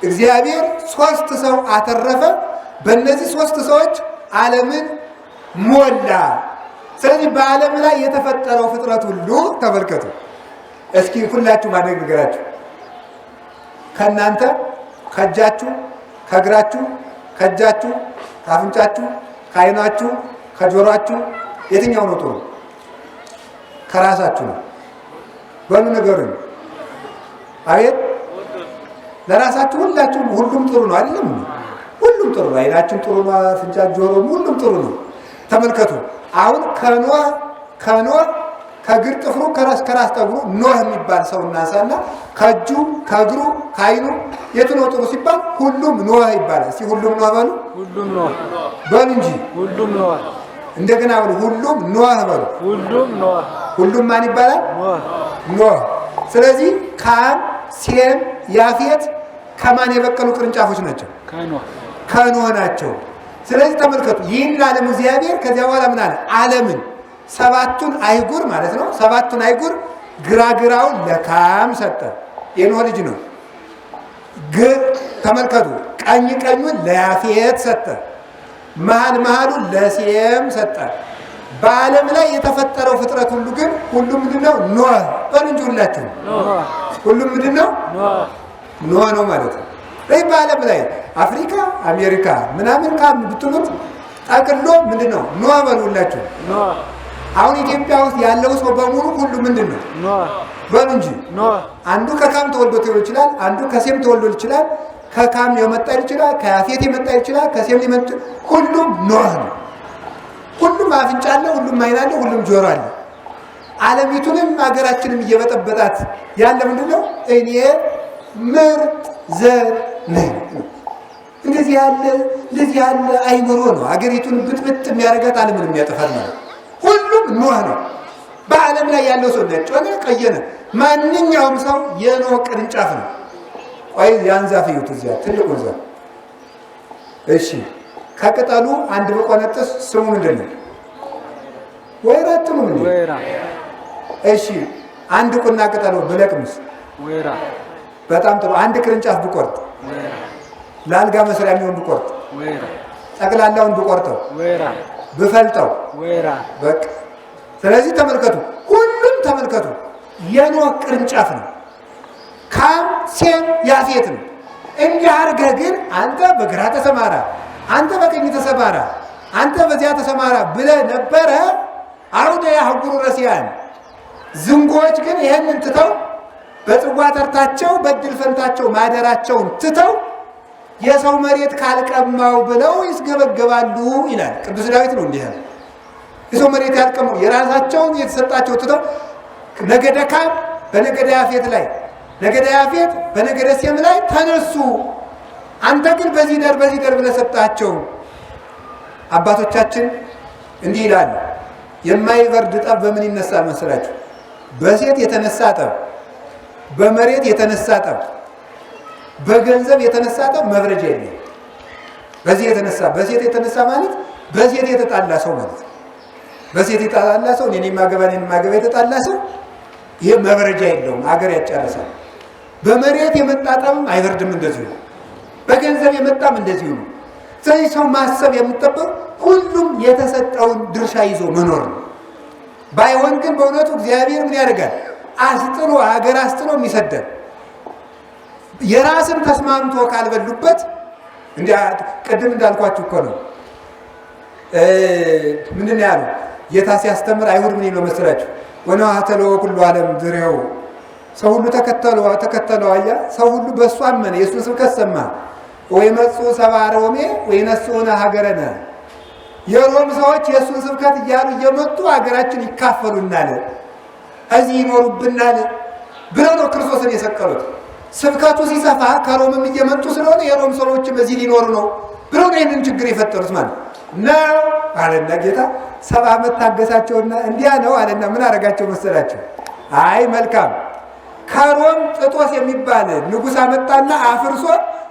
እግዚአብሔር 3 ሰው አተረፈ። በእነዚህ 3 ሰዎች ዓለምን ሞላ። ስለዚህ በዓለም ላይ የተፈጠረው ፍጥረት ሁሉ ተመልከቱ። እስኪ ሁላችሁ ማድረግ ንገራችሁ። ከእናንተ ከእጃችሁ፣ ከእግራችሁ፣ ከእጃችሁ፣ ከአፍንጫችሁ፣ ከዓይናችሁ፣ ከጆሮአችሁ የትኛው ነው ጥሩ? ከራሳችሁ ነው። በሉ ንገሩኝ። አቤት ለራሳችሁ ሁላችሁም ሁሉም ጥሩ ነው አይደለም? ሁሉም ጥሩ ነው። ዓይናችን ጥሩ ነው፣ አፍንጫ፣ ጆሮ ሁሉም ጥሩ ነው። ተመልከቱ። አሁን ከኖህ ከእግር ጥፍሩ ከራስ ጠጉሩ ኖህ የሚባል ሰው እናንሳና ከእጁ ከእግሩ ከዓይኑ የቱ ነው ጥሩ ሲባል ሁሉም ኖህ ይባላል። እስኪ ሁሉም ኖህ በሉ። ሁሉም ኖህ በሉ እንጂ ሁሉም ኖህ። እንደገና በሉ ሁሉም ኖህ በሉ። ሁሉም ኖህ። ሁሉም ማን ይባላል? ኖህ። ስለዚህ ካም፣ ሴም፣ ያፌት ከማን የበቀሉ ቅርንጫፎች ናቸው? ከኖህ ናቸው። ስለዚህ ተመልከቱ፣ ይህን ዓለም እግዚአብሔር ከዚያ በኋላ ምን አለ? ዓለምን 7ቱን አይጉር ማለት ነው። 7ቱን አይጉር ግራግራውን ለካም ሰጠ። የኖህ ልጅ ነው። ተመልከቱ፣ ቀኝ ቀኙን ለያፌት ሰጠ። መሃል መሃሉን ለሴም ሰጠ። በዓለም ላይ የተፈጠረው ፍጥረት ሁሉ ግን ሁሉም ምንድነው? ኖህ በሉ እንጂ ሁላችሁ ሁሉም ምንድነው? ኖህ ነው ማለት ነው። በዓለም ላይ አፍሪካ፣ አሜሪካ ምናምን ካም ብትሉት ጠቅሎ ምንድነው? ኖህ በሉ ሁላችሁ። አሁን ኢትዮጵያ ውስጥ ያለው ሰው በሙሉ ሁሉ ምንድነው? በሉ እንጂ አንዱ ከካም ተወልዶ ሊሆን ይችላል፣ አንዱ ከሴም ተወልዶ ይችላል፣ ከካም የመጣ ይችላል፣ ከያፌት የመጣ ይችላል፣ ከሴም የመጣ ሁሉም ኖህ ነው። ሁሉም አፍንጫ አለ፣ ሁሉም ዓይን አለ፣ ሁሉም ጆሮ አለ። ዓለሚቱንም ሀገራችንም እየበጠበጣት ያለ ምንድነው? እኔ ምርጥ ዘር ነኝ። እንደዚህ ያለ አይምሮ ነው ሀገሪቱን ብጥብጥ የሚያደርጋት፣ ዓለምን የሚያጠፋት ማለት ሁሉም ኖህ ነው። በዓለም ላይ ያለው ሰው ነጭ ሆነ ቀይ ሆነ ማንኛውም ሰው የኖህ ቅርንጫፍ ነው። ቆይ ያን ዛፍ እዩት፣ እዚያ ትልቁን ዛፍ። እሺ ከቅጠሉ አንድ በቆነጥስ ስሙ ምንድን ነው? ወይራ አትሉ ምን? ወይራ። እሺ አንድ ቁና ቅጠሉ ብለቅምስ? ወይራ። በጣም ጥሩ። አንድ ቅርንጫፍ ብቆርጥ? ወይራ። ለአልጋ መስሪያ የሚሆን ብቆርጥ? ወይራ። ጠቅላላውን ብቆርጠው? ወይራ። ብፈልጠው? ወይራ። በቃ ስለዚህ ተመልከቱ፣ ሁሉም ተመልከቱ የኖህ ቅርንጫፍ ነው። ካም፣ ሴም፣ ያፌት ነው። እንዲህ አድርገህ ግን አንተ በግራ ተሰማራ፣ አንተ በቀኝ ተሰማራ፣ አንተ በዚያ ተሰማራ ብለህ ነበረ። አውደ ያህጉሩ ረሲያን ዝንጎች ግን ይሄንን ትተው በጽዋ ተርታቸው በእድል ፈንታቸው ማደራቸውን ትተው የሰው መሬት ካልቀማው ብለው ይስገበገባሉ ይላል ቅዱስ ዳዊት ነው። እንዲህ ያለ የሰው መሬት ያልቀማው የራሳቸውን የተሰጣቸው ትተው ነገደ ካም በነገደ ያፌት ላይ፣ ነገደ ያፌት በነገደ ሴም ላይ ተነሱ። አንተ ግን በዚህ ደር ብለህ ሰጣቸው። አባቶቻችን እንዲህ ይላሉ፣ የማይበርድ ጠብ በምን ይነሳል መሰላችሁ? በሴት የተነሳ ጠብ፣ በመሬት የተነሳ ጠብ፣ በገንዘብ የተነሳ ጠብ መብረጃ የለም። በዚህ የተነሳ በሴት የተነሳ ማለት በሴት የተጣላ ሰው ማለት ነው። በሴት የተጣላ ሰው እኔ ማገባ የተጣላ ሰው ይሄ መብረጃ የለውም፣ አገር ያጨርሳል። በመሬት የመጣ ጠብም አይበርድም፣ እንደዚሁ በገንዘብ የመጣም እንደዚሁ ነው። ስለዚህ ሰው ማሰብ የሚጠበቅ ሁሉም የተሰጠውን ድርሻ ይዞ መኖር ነው። ባይሆን ግን በእውነቱ እግዚአብሔር ምን ያደርጋል? አስጥሎ ሀገር አስጥሎ የሚሰደድ የራስን ተስማምቶ ካልበሉበት ቅድም እንዳልኳችሁ እኮ ነው። ምንድን ያሉ ጌታ ሲያስተምር አይሁድ ምን ነው መስላችሁ? ወነዋተሎ ኩሉ ዓለም ድሬው ሰው ሁሉ ተከተለው አያ ሰው ሁሉ በእሱ አመነ፣ የእሱን ስብከት ሰማ። ወይ መጹ ሰብአ ሮሜ ወይ ነሱነ ሀገረነ የሮም ሰዎች የእሱን ስብከት እያሉ እየመጡ ሀገራችን ይካፈሉናል። እዚህ ይኖሩብናል ብለው ነው ክርስቶስን የሰቀሉት። ስብከቱ ሲሰፋ ከሮምም እየመጡ ስለሆነ የሮም ሰዎችም እዚህ ሊኖሩ ነው ብለው ነው ይህንን ችግር የፈጠሩት ማለት ነው አለና ጌታ 70 ዓመት ታገሳቸውና እንዲያ ነው አለና ምን አረጋቸው መሰላቸው? አይ መልካም ከሮም ጥጦስ የሚባል ንጉሥ አመጣና አፍርሶ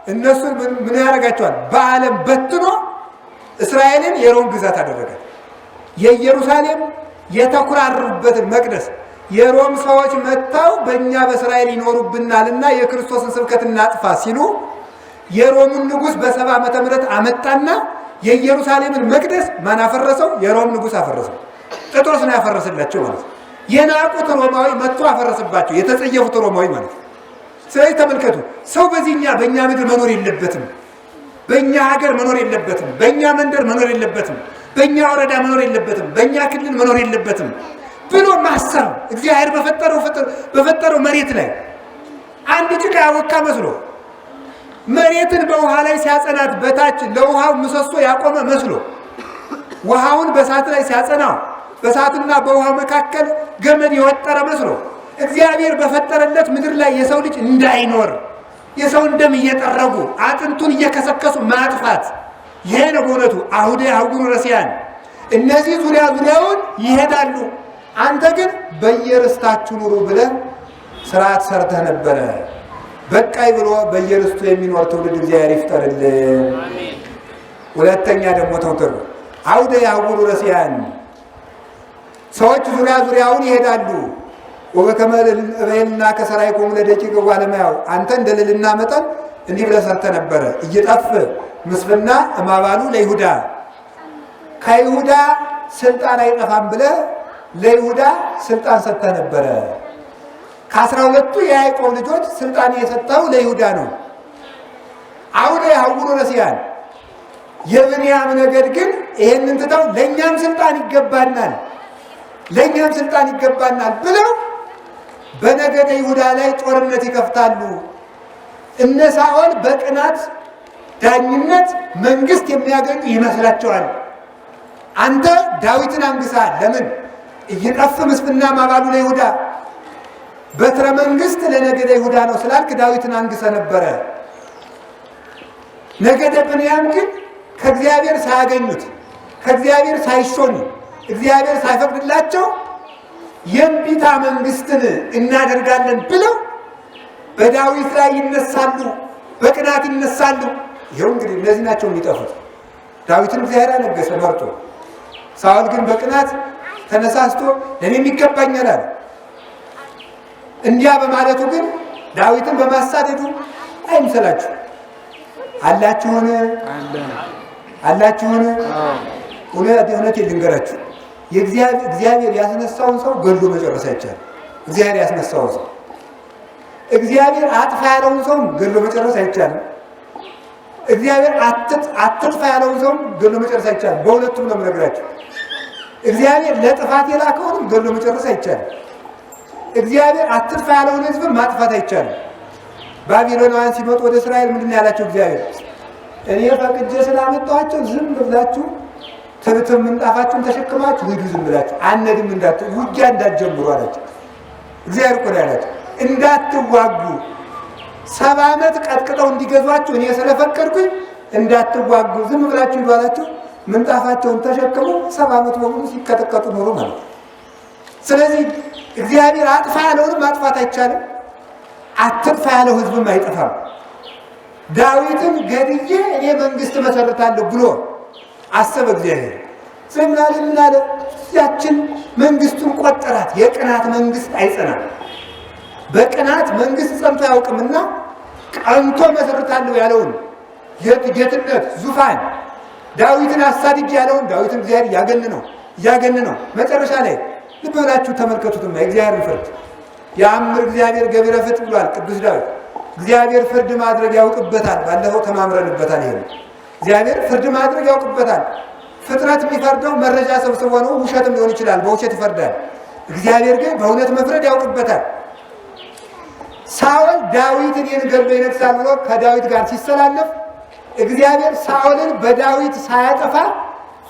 እነሱን ምን ያደርጋቸዋል? በዓለም በትኖ እስራኤልን የሮም ግዛት አደረጋት። የኢየሩሳሌም የተኩራሩበትን መቅደስ የሮም ሰዎች መጥተው በእኛ በእስራኤል ይኖሩብናልና የክርስቶስን ስብከት እናጥፋ ሲሉ የሮሙን ንጉሥ በ70 ዓመተ ምህረት አመጣና የኢየሩሳሌምን መቅደስ ማን አፈረሰው? የሮም ንጉሥ አፈረሰው። ጥጦስ ነው ያፈረሰላቸው ማለት ነው። የናቁት ሮማዊ መጥቶ አፈረሰባቸው፣ የተጸየፉት ሮማዊ ማለት ነው። ስለዚህ ተመልከቱ፣ ሰው በእኛ ምድር መኖር የለበትም፣ በእኛ ሀገር መኖር የለበትም፣ በእኛ መንደር መኖር የለበትም፣ በእኛ ወረዳ መኖር የለበትም፣ በእኛ ክልል መኖር የለበትም ብሎ ማሰብ እግዚአብሔር በፈጠረው መሬት ላይ አንድ ጭቃ ያቦካ መስሎ መሬትን በውሃ ላይ ሲያጸናት በታች ለውሃው ምሰሶ ያቆመ መስሎ ውሃውን በእሳት ላይ ሲያጸናው በእሳትና በውሃ መካከል ገመድ የወጠረ መስሎ እግዚአብሔር በፈጠረለት ምድር ላይ የሰው ልጅ እንዳይኖር የሰውን ደም እየጠረጉ አጥንቱን እየከሰከሱ ማጥፋት ይሄ ነው በእውነቱ አሁደ አህጉሩ ረሲያን። እነዚህ ዙሪያውን ይሄዳሉ። አንተ ግን በየርስታችሁ ኑሩ ብለህ ስርዓት ሰርተህ ነበረ። በቃይ ብሎ በየርስቱ የሚኖር ትውልድ እግዚአብሔር ይፍጠርልን። ሁለተኛ ደግሞ ተውተሩ አውደ ያውሩ ረሲያን ሰዎች ዙሪያውን ይሄዳሉ። ወበከመልና ከሰራይኮም ለደቂቅ ዋለማያው አንተ እንደ ልልና መጠን እንዲህ ብለህ ሰርተህ ነበረ። እየጠፍ ምስፍና እማባሉ ለይሁዳ ከይሁዳ ስልጣን አይጠፋም ብለህ ለይሁዳ ስልጣን ሰጥተህ ነበረ። ከ12ቱ የያዕቆብ ልጆች ስልጣን የሰጠው ለይሁዳ ነው። አሁን ያውሩ ረሲያን የብንያም ነገድ ግን ይሄንን ትተው ለኛም ስልጣን ይገባናል ብለው በነገደ ይሁዳ ላይ ጦርነት ይከፍታሉ። እነ ሳኦል በቅናት ዳኝነት መንግስት የሚያገኙ ይመስላቸዋል። አንተ ዳዊትን አንግሰሃል። ለምን እየጠፍ ምስፍና ማባሉ ለይሁዳ በትረ መንግስት ለነገደ ይሁዳ ነው ስላልክ ዳዊትን አንግሰ ነበረ። ነገደ ብንያም ግን ከእግዚአብሔር ሳያገኙት ከእግዚአብሔር ሳይሾሙ እግዚአብሔር ሳይፈቅድላቸው የእምቢታ መንግስትን እናደርጋለን ብለው በዳዊት ላይ ይነሳሉ፣ በቅናት ይነሳሉ። ይኸው እንግዲህ እነዚህ ናቸው የሚጠፉት። ዳዊትን እግዚአብሔር አነገሰ መርጦ፣ ሳኦል ግን በቅናት ተነሳስቶ ለእኔም ይገባኛል አለ። እንዲያ በማለቱ ግን ዳዊትን በማሳደዱ አይምሰላችሁ። አላችሁን? እውነት ልንገራችሁ፣ እግዚአብሔር ያስነሳውን ሰው ገድሎ መጨረስ አይቻልም። እግዚአብሔር ያስነሳውን ሰው እግዚአብሔር አጥፋ ያለውን ሰው ገድሎ መጨረስ አይቻልም። እግዚአብሔር አትጥፋ ያለውን ሰው ገድሎ መጨረስ አይቻልም። በሁለቱም ነው የምነግራችሁ። እግዚአብሔር ለጥፋት የላከውንም ገድሎ መጨረስ አይቻልም። እግዚአብሔር አትጥፋ ያለውን ሕዝብ ማጥፋት አይቻልም። ባቢሎናውያን ሲመጡ ወደ እስራኤል ምንድን ነው ያላቸው? እግዚአብሔር እኔ ፈቅጄ ስላመጣኋቸው ዝም ብላችሁ ትብትብ ምንጣፋችሁን ተሸክማችሁ ሂዱ፣ ዝም ብላችሁ አነድም ውጊያ እንዳትጀምሩ አላቸው። እግዚአብሔር እኮ ነው ያላቸው፣ እንዳትዋጉ 70 ዓመት ቀጥቅጠው እንዲገዟችሁ እኔ ስለፈቀድኩኝ እንዳትዋጉ ዝም ብላችሁ ሂዱ አላቸው። ምንጣፋቸውን ተሸክሙ 70 ዓመት በሙሉ ሲቀጠቀጡ ኖሩ ማለት ነው። ስለዚህ እግዚአብሔር አጥፋ ያለውንም ማጥፋት አይቻልም፣ አትጥፋ ያለው ህዝብም አይጠፋም። ዳዊትን ገድዬ እኔ መንግስት መሰረታለሁ ብሎ አሰበ እግዚአብሔር። ስለምናለ ያችን መንግስቱን ቆጠራት። የቅናት መንግስት አይጸናም። በቅናት መንግስት ጸንቶ አያውቅምና ቀንቶ መሰረታለሁ ያለውን የጌትነት ዙፋን ዳዊትን አሳድጅ ያለውን ዳዊትን እግዚአብሔር ያገን ነው። መጨረሻ ላይ ልብ ብላችሁ ተመልከቱትማ የእግዚአብሔርን ፍርድ ያምር እግዚአብሔር ገቢረ ፍርድ ብሏል ቅዱስ ዳዊት። እግዚአብሔር ፍርድ ማድረግ ያውቅበታል። ባለፈው ተማምረንበታል። ይሄ እግዚአብሔር ፍርድ ማድረግ ያውቅበታል። ፍጥረት የሚፈርደው መረጃ ሰብስቦ ነው። ውሸትም ሊሆን ይችላል፣ በውሸት ይፈርዳል። እግዚአብሔር ግን በእውነት መፍረድ ያውቅበታል። ሳኦል ዳዊትን ገድሎ ይነግሣል ብሎ ከዳዊት ጋር ሲሰላለፍ እግዚአብሔር ሳኦልን በዳዊት ሳያጠፋ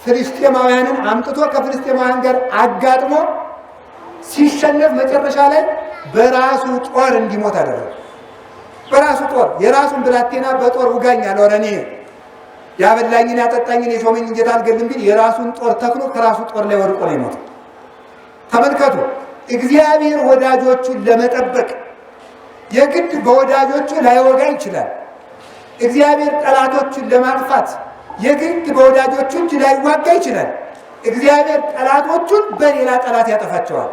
ፍልስጤማውያንን አምጥቶ ከፍልስጤማውያን ጋር አጋጥሞ ሲሸነፍ መጨረሻ ላይ በራሱ ጦር እንዲሞት አደረገ። በራሱ ጦር የራሱን ብላቴና በጦር ውጋኝ አለው። እኔ ያበላኝን ያጠጣኝን የሾመኝ ጌታ አልገልም ቢል የራሱን ጦር ተክሎ ከራሱ ጦር ላይ ወድቆ ነው የሞተው። ተመልከቱ። እግዚአብሔር ወዳጆቹን ለመጠበቅ የግድ በወዳጆቹ ላይወጋ ይችላል። እግዚአብሔር ጠላቶቹን ለማጥፋት የግድ በወዳጆቹ እጅ ላይዋጋ ይችላል። እግዚአብሔር ጠላቶቹን በሌላ ጠላት ያጠፋቸዋል።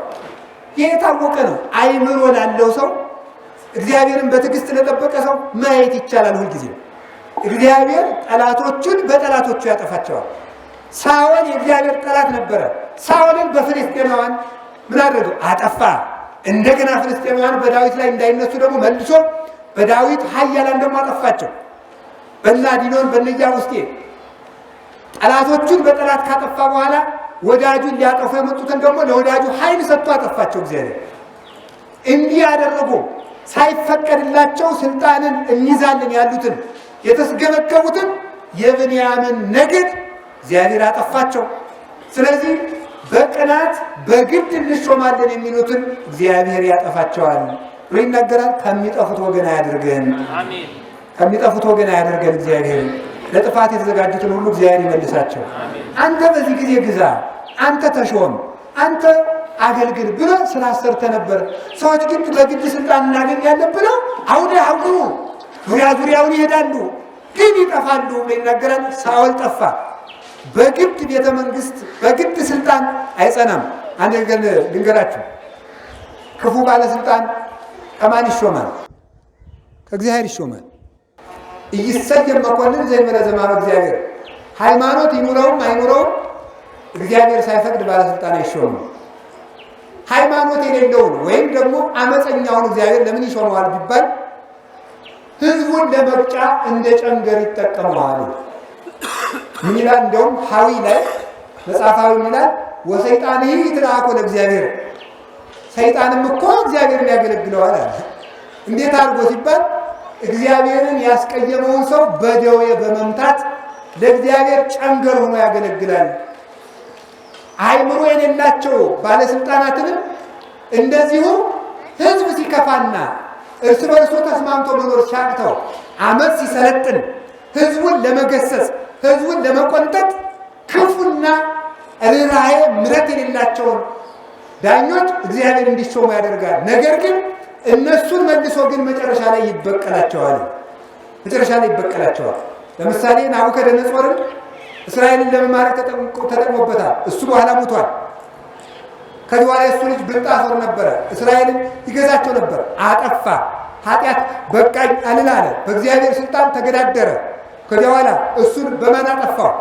ይህ የታወቀ ነው። አይምሮ ላለው ሰው እግዚአብሔርን በትዕግስት ለጠበቀ ሰው ማየት ይቻላል። ሁልጊዜ እግዚአብሔር ጠላቶቹን በጠላቶቹ ያጠፋቸዋል። ሳኦል የእግዚአብሔር ጠላት ነበረ። ሳኦልን በፍልስጤማውያን ምን አደረገው? አጠፋ። እንደገና ፍልስጤማውያን በዳዊት ላይ እንዳይነሱ ደግሞ መልሶ በዳዊት ኃያላን ደግሞ አጠፋቸው። በላዲኖን በነያ ውስጤ ጠላቶቹን በጠላት ካጠፋ በኋላ ወዳጁን ሊያጠፉ የመጡትን ደግሞ ለወዳጁ ኃይል ሰጥቶ አጠፋቸው። እግዚአብሔር እንዲህ ያደረጉ ሳይፈቀድላቸው ስልጣንን እንይዛለን ያሉትን የተስገበገቡትን የብንያምን ነገድ እግዚአብሔር አጠፋቸው። ስለዚህ በቅናት በግድ እንሾማለን የሚሉትን እግዚአብሔር ያጠፋቸዋል ብሎ ይናገራል። ከሚጠፉት ወገን አያድርገን፣ አሜን። ከሚጠፉት ወገን አያድርገን። እግዚአብሔር ለጥፋት የተዘጋጁትን ሁሉ እግዚአብሔር ይመልሳቸው። አንተ በዚህ ጊዜ ግዛ፣ አንተ ተሾም፣ አንተ አገልግል ብሎ ስላሰርተ ነበር። ሰዎች ግን በግድ ስልጣን እናገኛለን ብለው አውደ አውዱ ዙሪያውን ይሄዳሉ፣ ግን ይጠፋሉ ብሎ ይናገራል። ሳኦል ጠፋ። በግድ ቤተ መንግስት በግድ ስልጣን አይጸናም። አንድ ነገር ልንገራችሁ። ክፉ ባለስልጣን ከማን ይሾማል? ከእግዚአብሔር ይሾማል። እይሰየም መኮንን ዘይመረ ዘማመ እግዚአብሔር። ሃይማኖት ይኑረውም አይኑረውም እግዚአብሔር ሳይፈቅድ ባለስልጣን አይሾምም። ሃይማኖት የሌለውን ወይም ደግሞ አመፀኛውን እግዚአብሔር ለምን ይሾመዋል ቢባል ህዝቡን ለመቅጫ እንደ ጨንገር ይጠቀመዋል። ምን ይላል? እንደውም ሐዊ ላይ መጽሐፋዊ ይላል ወሰይጣን ይትላኮ ለእግዚአብሔር፣ ሰይጣንም እኮ እግዚአብሔርን ያገለግለዋል አለ። እንዴት አድርጎ ሲባል እግዚአብሔርን ያስቀየመውን ሰው በደዌ በመምታት ለእግዚአብሔር ጨንገር ሆኖ ያገለግላል። አይምሮ የሌላቸው ባለስልጣናትንም እንደዚሁ ህዝብ ሲከፋና እርስ በርሱ ተስማምቶ መኖር ሲያቅተው አመት ሲሰለጥን ህዝቡን ለመገሰጽ ህዝቡን ለመቆንጠጥ ክፉና ርኅራኄ ምሕረት የሌላቸውን ዳኞች እግዚአብሔር እንዲሾሙ ያደርጋል። ነገር ግን እነሱን መልሶ ግን መጨረሻ ላይ ይበቀላቸዋል። ለምሳሌ ናቡከደነጾርን እስራኤልን ለመማረክ ተጠቅሞበታል። እሱ በኋላ ሙቷል። ከዚህ በኋላ የእሱ ልጅ ብልጣሶር ነበረ። እስራኤልን ይገዛቸው ነበር። አጠፋ። ኃጢአት በቃኝ አልላለ። በእግዚአብሔር ስልጣን ተገዳደረ። ከዚያ በኋላ እሱን በማን አጠፋው?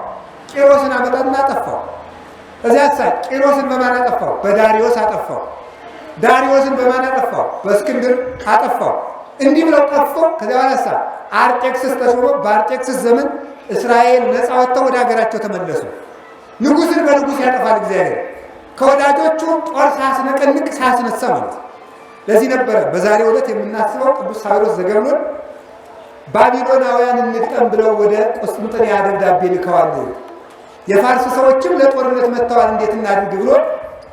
ቂሮስን አመጣና አጠፋው። እዚያ ቂሮስን በማን አጠፋው? በዳሪዮስ አጠፋው። ዳሪዮስን በማን አጠፋው? በእስክንድር አጠፋው። እንዲህ ብለው ጠፎ ከዚያ በኋላ አርጤክስስ ተሾሞ በአርጤክስስ ዘመን እስራኤል ነፃ ወጥተው ወደ ሀገራቸው ተመለሱ። ንጉሥን በንጉሥ ያጠፋል እግዚአብሔር ከወዳጆቹ ጦር ሳያስነቀንቅ ሳያስነሳ ማለት። ለዚህ ነበረ በዛሬው ዕለት የምናስበው ቅዱስ ሳዊሮስ ዘገምኖን ባቢሎናውያን እንግጠም ብለው ወደ ቁስጥንጥንያ ደብዳቤ ልከዋል። የፋርስ ሰዎችም ለጦርነት መጥተዋል፣ እንዴት እናድርግ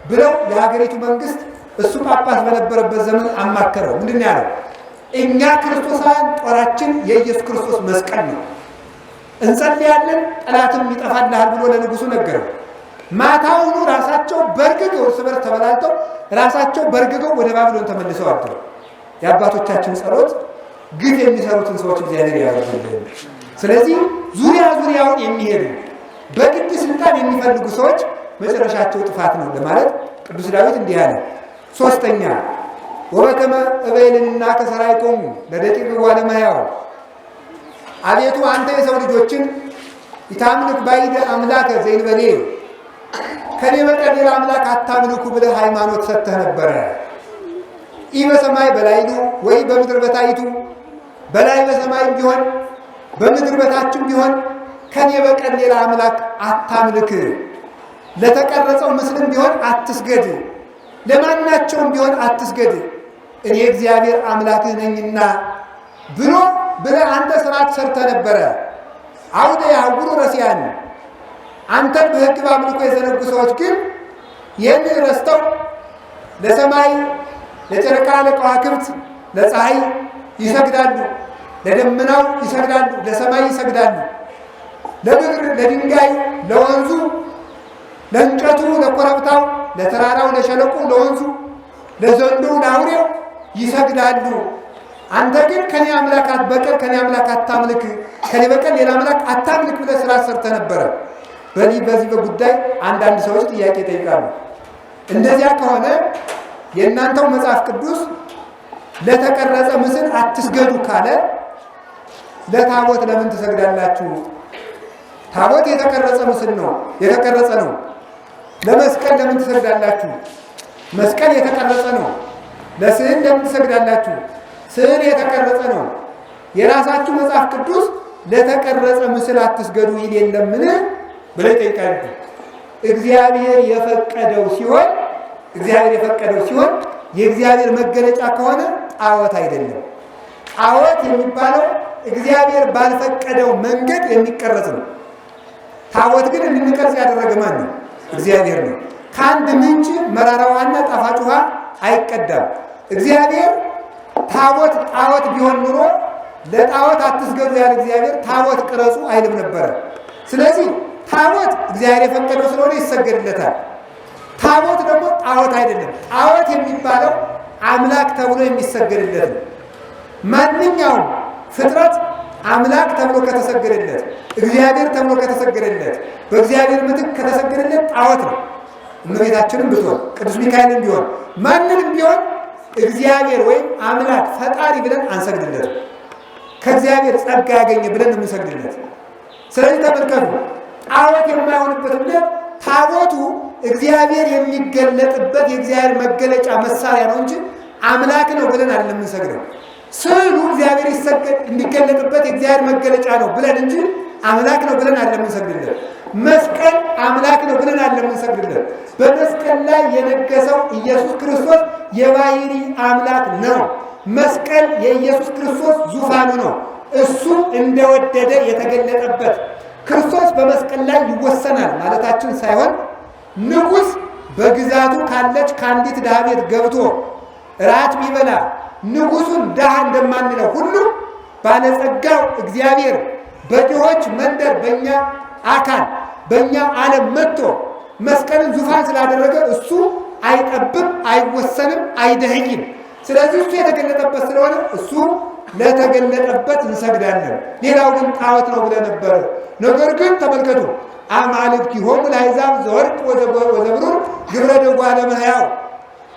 ብለው የሀገሪቱ መንግስት እሱ ጳጳስ በነበረበት ዘመን አማከረው። ምንድን ያለው? እኛ ክርስቶሳውያን ጦራችን የኢየሱስ ክርስቶስ መስቀል ነው፣ እንጸልያለን ጠላትም ይጠፋልሃል ብሎ ለንጉሱ ነገረው። ማታውኑ ራሳቸው በርግገው እርስ በርስ ተበላልተው ራሳቸው በርግገው ወደ ባቢሎን ተመልሰው አድረው። የአባቶቻችን ጸሎት ግፍ የሚሰሩትን ሰዎች እግዚአብሔር ያደርግልን። ስለዚህ ዙሪያውን የሚሄዱ በግድ ስልጣን የሚፈልጉ ሰዎች መጨረሻቸው ጥፋት ነው ለማለት ቅዱስ ዳዊት እንዲህ አለ። ሶስተኛ ወበከመ እበይልንና ከሰራይኮሙ ለደቂቅ ዋለመያው፣ አቤቱ አንተ የሰው ልጆችን ኢታምልክ ባይደ አምላከ ዘይንበሌ፣ ከኔ በቀር ሌላ አምላክ አታምልኩ ብለህ ሃይማኖት ሰጥተህ ነበረ። ኢ በሰማይ በላይሉ ወይ በምድር በታይቱ፣ በላይ በሰማይም ቢሆን በምድር በታችም ቢሆን ከኔ በቀር ሌላ አምላክ አታምልክ፣ ለተቀረጸው ምስልም ቢሆን አትስገድ፣ ለማናቸውም ቢሆን አትስገድ፣ እኔ እግዚአብሔር አምላክህ ነኝና ብለህ አንተ ስርዓት ሰርተህ ነበረ። አውደ ያዕጉሩ ረሲያን፣ አንተን በሕግ በአምልኮ የዘነጉ ሰዎች ግን ይህንን ረስተው ለሰማይ፣ ለጨረቃ፣ ለከዋክብት፣ ለፀሐይ ይሰግዳሉ፣ ለደመናው ይሰግዳሉ፣ ለሰማይ ይሰግዳሉ፣ ለምድር፣ ለድንጋይ፣ ለወንዙ፣ ለእንጨቱ፣ ለኮረብታው፣ ለተራራው፣ ለሸለቁ፣ ለወንዙ፣ ለዘንዶው፣ ለአውሬው ይሰግዳሉ። አንተ ግን ከኔ አምላካት በቀር ከኔ አምላክ አታምልክ፣ ከኔ በቀር ሌላ አምላክ አታምልክ ብለህ ስራ ሰርተህ ነበረ። በዚህ በጉዳይ አንዳንድ ሰዎች ጥያቄ ይጠይቃሉ። እንደዚያ ከሆነ የእናንተው መጽሐፍ ቅዱስ ለተቀረጸ ምስል አትስገዱ ካለ ለታቦት ለምን ትሰግዳላችሁ? ታቦት የተቀረጸ ምስል ነው፣ የተቀረጸ ነው። ለመስቀል ለምን ትሰግዳላችሁ? መስቀል የተቀረጸ ነው። ለስዕል ለምን ትሰግዳላችሁ? ስዕል የተቀረጸ ነው። የራሳችሁ መጽሐፍ ቅዱስ ለተቀረጸ ምስል አትስገዱ ይል የለምን ብለው ይጠይቃሉ። እግዚአብሔር የፈቀደው ሲሆን የእግዚአብሔር መገለጫ ከሆነ ጣዖት አይደለም። ጣዖት የሚባለው እግዚአብሔር ባልፈቀደው መንገድ የሚቀረጽ ነው። ታቦት ግን እንድንቀርጽ ያደረገ ማን ነው? እግዚአብሔር ነው። ከአንድ ምንጭ መራራ ውሃና ጣፋጭ ውሃ አይቀዳም። እግዚአብሔር ታቦት ጣዖት ቢሆን ኑሮ ለጣዖት አትስገዱ ያለ እግዚአብሔር ታቦት ቅረጹ አይልም ነበረ። ስለዚህ ታቦት እግዚአብሔር የፈቀደው ስለሆነ ይሰገድለታል። ታቦት ደግሞ ጣዖት አይደለም። ጣዖት የሚባለው አምላክ ተብሎ የሚሰገድለት ነው። ማንኛውም ፍጥረት አምላክ ተብሎ ከተሰገደለት፣ እግዚአብሔር ተብሎ ከተሰገደለት፣ በእግዚአብሔር ምትክ ከተሰገደለት ጣዖት ነው። እመቤታችንም ብትሆን ቅዱስ ሚካኤልም ቢሆን ማንንም ቢሆን እግዚአብሔር ወይም አምላክ ፈጣሪ ብለን አንሰግድለት። ከእግዚአብሔር ጸጋ ያገኘ ብለን የምንሰግድለት። ስለዚህ ተመልከቱ፣ ጣዖት የማይሆንበት ምክንያት ታቦቱ እግዚአብሔር የሚገለጥበት የእግዚአብሔር መገለጫ መሳሪያ ነው እንጂ አምላክ ነው ብለን አይደለም የምንሰግደው። ስዕሉ እግዚአብሔር የሚገለጥበት የእግዚአብሔር መገለጫ ነው ብለን እንጂ አምላክ ነው ብለን አይደለም የምንሰግድለት። መስቀል አምላክ ነው ብለን አይደለም የምንሰግድለት። በመስቀል ላይ የነገሰው ኢየሱስ ክርስቶስ የባህሪ አምላክ ነው። መስቀል የኢየሱስ ክርስቶስ ዙፋኑ ነው። እሱ እንደወደደ የተገለጠበት ክርስቶስ በመስቀል ላይ ይወሰናል ማለታችን ሳይሆን ንጉሥ በግዛቱ ካለች ከአንዲት ድሃ ቤት ገብቶ ራት ቢበላ ንጉሱን ድሃ እንደማንለው ሁሉ ባለጸጋው እግዚአብሔር በድሆች መንደር በእኛ አካል በእኛ ዓለም መጥቶ መስቀልን ዙፋን ስላደረገ እሱ አይጠብም፣ አይወሰንም፣ አይደህይም። ስለዚህ እሱ የተገለጠበት ስለሆነ እሱ ለተገለጠበት እንሰግዳለን። ሌላው ግን ጣዖት ነው ብለህ ነበረ። ነገር ግን ተመልከቱ፣ አማልክቲሆሙ ለአሕዛብ ዘወርቅ ወዘብሩር ግብረ ደጓለ እምሕያው፣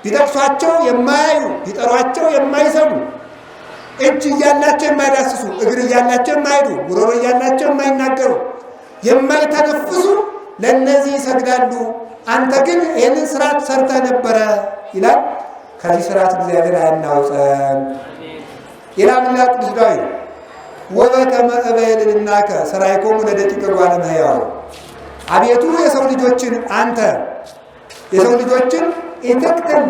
ቢጠቅሷቸው የማያዩ ቢጠሯቸው የማይሰሙ፣ እጅ እያላቸው የማይዳስሱ፣ እግር እያላቸው የማይሄዱ፣ ጉሮሮ እያላቸው የማይናገሩ፣ የማይተነፍሱ ለእነዚህ ይሰግዳሉ። አንተ ግን ይህንን ስርዓት ሰርተህ ነበረ ይላል። ከዚህ ስርዓት እግዚአብሔር አያናውፀን ይላል ቅዱስ ዳዊት። ወበከመ እበይልናከ ሠራይኮሙ ለደቂቀ እጓለ እመሕያው፣ አቤቱ የሰው ልጆችን አንተ የሰው ልጆችን ኢትቅትል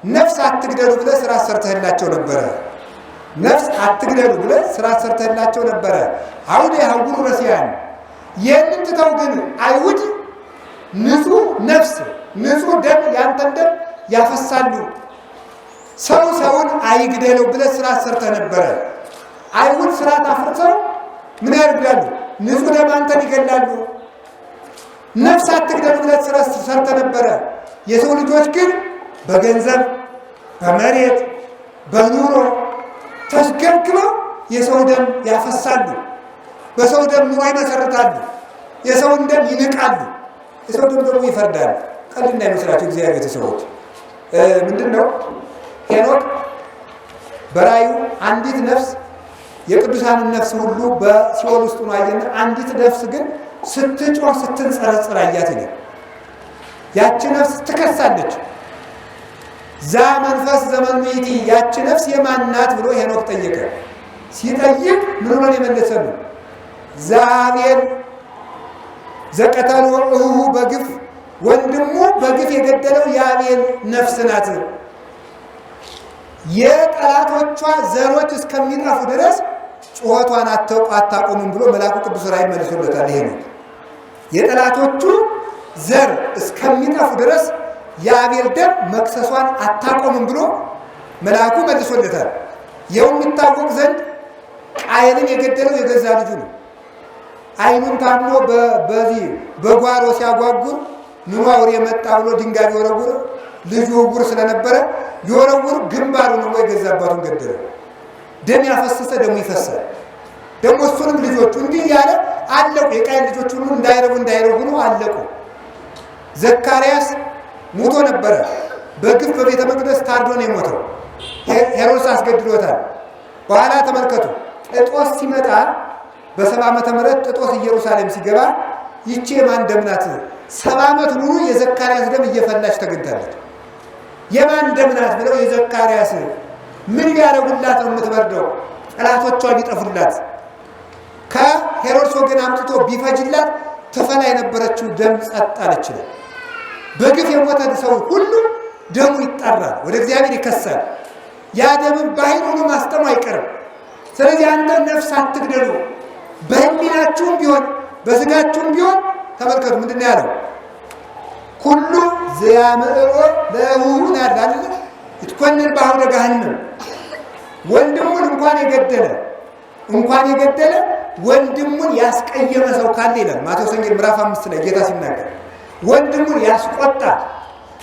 ነፍስ አትግደሉ ብለህ ስራ ሰርተህላቸው ነበረ። ነፍስ አትግደሉ ብለህ ስራ ሰርተህላቸው ነበረ። አሁን የሐውሩ ረሲያን ይህንን ትተው ግን አይሁድ ንጹሕ ነፍስ ንጹሕ ደም ያንተን ደም ያፈሳሉ። ሰው ሰውን አይግደለው ብለህ ስራ ሰርተህ ነበረ። አይሁድ ስርዓት አፍርሰው ምን ያደርጋሉ? ንጹሕ ደም አንተን ይገላሉ። ነፍስ አትግደሉ ብለህ ስራ ሰርተህ ነበረ። የሰው ልጆች ግን በገንዘብ በመሬት በኑሮ ተስገብግበው የሰው ደም ያፈሳሉ። በሰው ደም ኑሮ ይመሰርታሉ። የሰውን ደም ይንቃሉ። የሰው ደም ደግሞ ይፈርዳል። ቀልድ እንዳይመስላችሁ እግዚአብሔር ቤተሰቦች። ምንድን ነው ሄኖክ በራእዩ አንዲት ነፍስ የቅዱሳንን ነፍስ ሁሉ በሲኦል ውስጥ ነው አየና፣ አንዲት ነፍስ ግን ስትጮህ ስትንጸረጽር አያት ይላል። ያቺ ነፍስ ትከሳለች። ዛ መንፈስ ዘመኑ ይእቲ፣ ያቺ ነፍስ የማን ናት ብሎ ሄኖክ ጠየቀ። ሲጠይቅ ምን ብሎ የመለሰው? ዛቤል ዘቀተሎ እሁ በግፍ፣ ወንድሙ በግፍ የገደለው የአቤል ነፍስ ናት። የጠላቶቿ ዘሮች እስከሚጠፉ ድረስ ጩኸቷን አታቆምም ብሎ መልአኩ ቅዱስ ራእይ መልሶለታል። ይሄ ነው የጠላቶቹ ዘር እስከሚጠፉ ድረስ የአቤል ደም መክሰሷን አታቆምም ብሎ መልአኩ መልሶለታል። ይኸው የሚታወቅ ዘንድ ቃየልን የገደለው የገዛ ልጁ ነው። ዓይኑን ታሞ በዚህ በጓሮ ሲያጓጉር ምን አውሬ መጣ ብሎ ድንጋይ ቢወረውር ልጁ ዕውር ስለነበረ ቢወረውር ግንባሩን ነው የገዛ አባቱን ገደለው። ደም ያፈሰሰ ደሙ ይፈሳል። ደግሞ እሱንም ልጆቹ እንዲህ ያለ አለቁ። የቃየል ልጆች ሁሉ እንዳይረቡ ነው አለቁ። ዘካርያስ ሞቶ ነበረ። በግፍ በቤተ መቅደስ ታርዶ ነው የሞተው። ሄሮድስ አስገድሎታል። በኋላ ተመልከቱ፣ ጥጦስ ሲመጣ በ70 ዓመተ ምህረት ጥጦስ ኢየሩሳሌም ሲገባ ይቺ የማን ደም ናት? 70 ዓመት ሙሉ የዘካርያስ ደም እየፈላች ተገኝታለች። የማን ደም ናት ብለው የዘካርያስ ምን ቢያደርጉላት ነው የምትበርደው? ጠላቶቿ ቢጠፉላት ከሄሮድስ ወገን አምጥቶ ቢፈጅላት ተፈላ የነበረችው ደም ጸጥ አለች። በግፍ የሞተ ሰው ሁሉ ደሙ ይጣራል፣ ወደ እግዚአብሔር ይከሳል። ያ ደምን በኃይሉ ማስጠሙ አይቀርም። ስለዚህ አንተ ነፍስ አትግደሉ፣ በሕሊናችሁም ቢሆን በስጋችሁም ቢሆን ተመልከቱ። ምንድን ነው ያለው? ሁሉ ዘያምዕሮ ለእቡሁን ያላል ይትኮነን በአውደ ገሃነም። ወንድሙን እንኳን የገደለ ወንድሙን ያስቀየመ ሰው ካለ ይላል ማቴዎስ ወንጌል ምዕራፍ 5 ላይ ጌታ ሲናገር ወንድሙን ያስቆጣ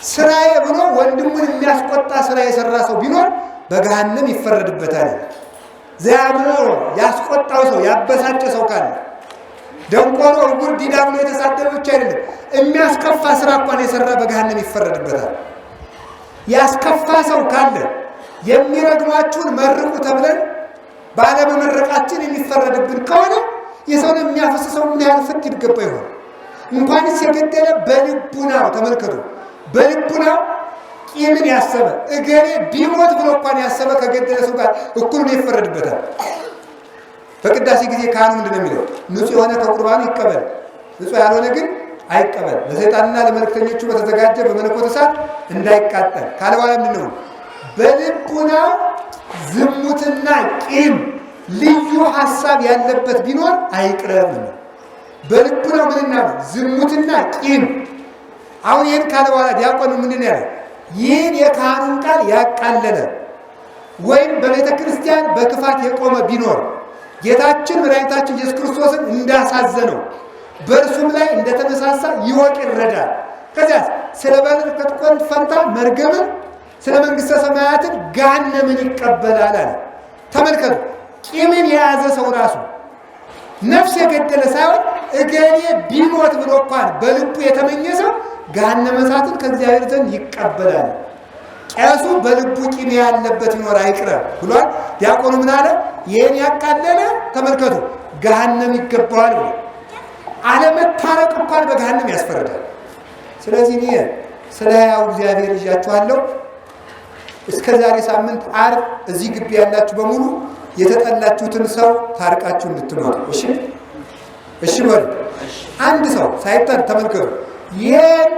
ስራዬ ብሎ ወንድሙን የሚያስቆጣ ስራ የሰራ ሰው ቢኖር በገሃነም ይፈረድበታል። ዘያምዕሮ ያስቆጣው ሰው ያበሳጨ ሰው ካለ ደንቆሮ፣ ዕውር፣ ዲዳ ብሎ የተሳደበ ብቻ አይደለም የሚያስከፋ ስራ እንኳን የሰራ በገሃነም ይፈረድበታል። ያስከፋ ሰው ካለ የሚረግማችሁን መርቁ ተብለን ባለመመረቃችን የሚፈረድብን ከሆነ የሰውን የሚያፈስሰው ምን ያህል ፍርድ ይገባ ይሆን? እንኳንስ የገደለ በልቡናው ተመልከቱ፣ በልቡናው ቂምን ያሰበ እገሌ ቢሞት ብሎ እንኳን ያሰበ ከገደለ ሰው ጋር እኩል ነው ይፈረድበታል። በቅዳሴ ጊዜ ካህኑ ምንድን ነው የሚለው? ንጹሕ የሆነ ከቁርባኑ ይቀበል፣ ንጹሕ ያልሆነ ግን አይቀበል፣ ለሰይጣንና ለመልእክተኞቹ በተዘጋጀ በመለኮት እሳት እንዳይቃጠል ካለ በኋላ ምንድን ነው? በልቡናው ዝሙትና ቂም ልዩ ሐሳብ ያለበት ቢኖር አይቅረብ። በልቡናው ምንና ዝሙትና ቂም። አሁን ይህን ካለ በኋላ ዲያቆኑ ምንድን ያለ? ይህን የካህኑን ቃል ያቃለለ ወይም በቤተ ክርስቲያን በክፋት የቆመ ቢኖር ጌታችን መድኃኒታችን ኢየሱስ ክርስቶስን እንዳሳዘነው በእርሱም ላይ እንደተነሳሳ ይወቅ ይረዳል። ከዚያ ስለ በረከት ፈንታ መርገምን፣ ስለ መንግሥተ ሰማያትን ገሃነምን ይቀበላል አለ። ተመልከቱ፣ ቂምን የያዘ ሰው ራሱ ነፍስ የገደለ ሳይሆን እገሌ ቢሞት ብሎ እንኳን በልቡ የተመኘ ሰው ገሃነመ እሳትን ከእግዚአብሔር ዘንድ ይቀበላል። ቄሱ በልቡ ቂም ያለበት ይኖር አይቅረብ ብሏል። ዲያቆኑ ምን አለ? ይህን ያቃለለ ተመልከቱ ገሃነም ይገባዋል ብሎ አለመታረቅ እንኳን በገሃነም ያስፈርዳል። ስለዚህ እኔ ስለ ሕያው እግዚአብሔር ይዣችኋለሁ። እስከ ዛሬ ሳምንት ዓርብ እዚህ ግቢ ያላችሁ በሙሉ የተጠላችሁትን ሰው ታርቃችሁ እንድትኖሩ እሺ በሉ። አንድ ሰው ሳይጣል ተመልከቱ። ይሄን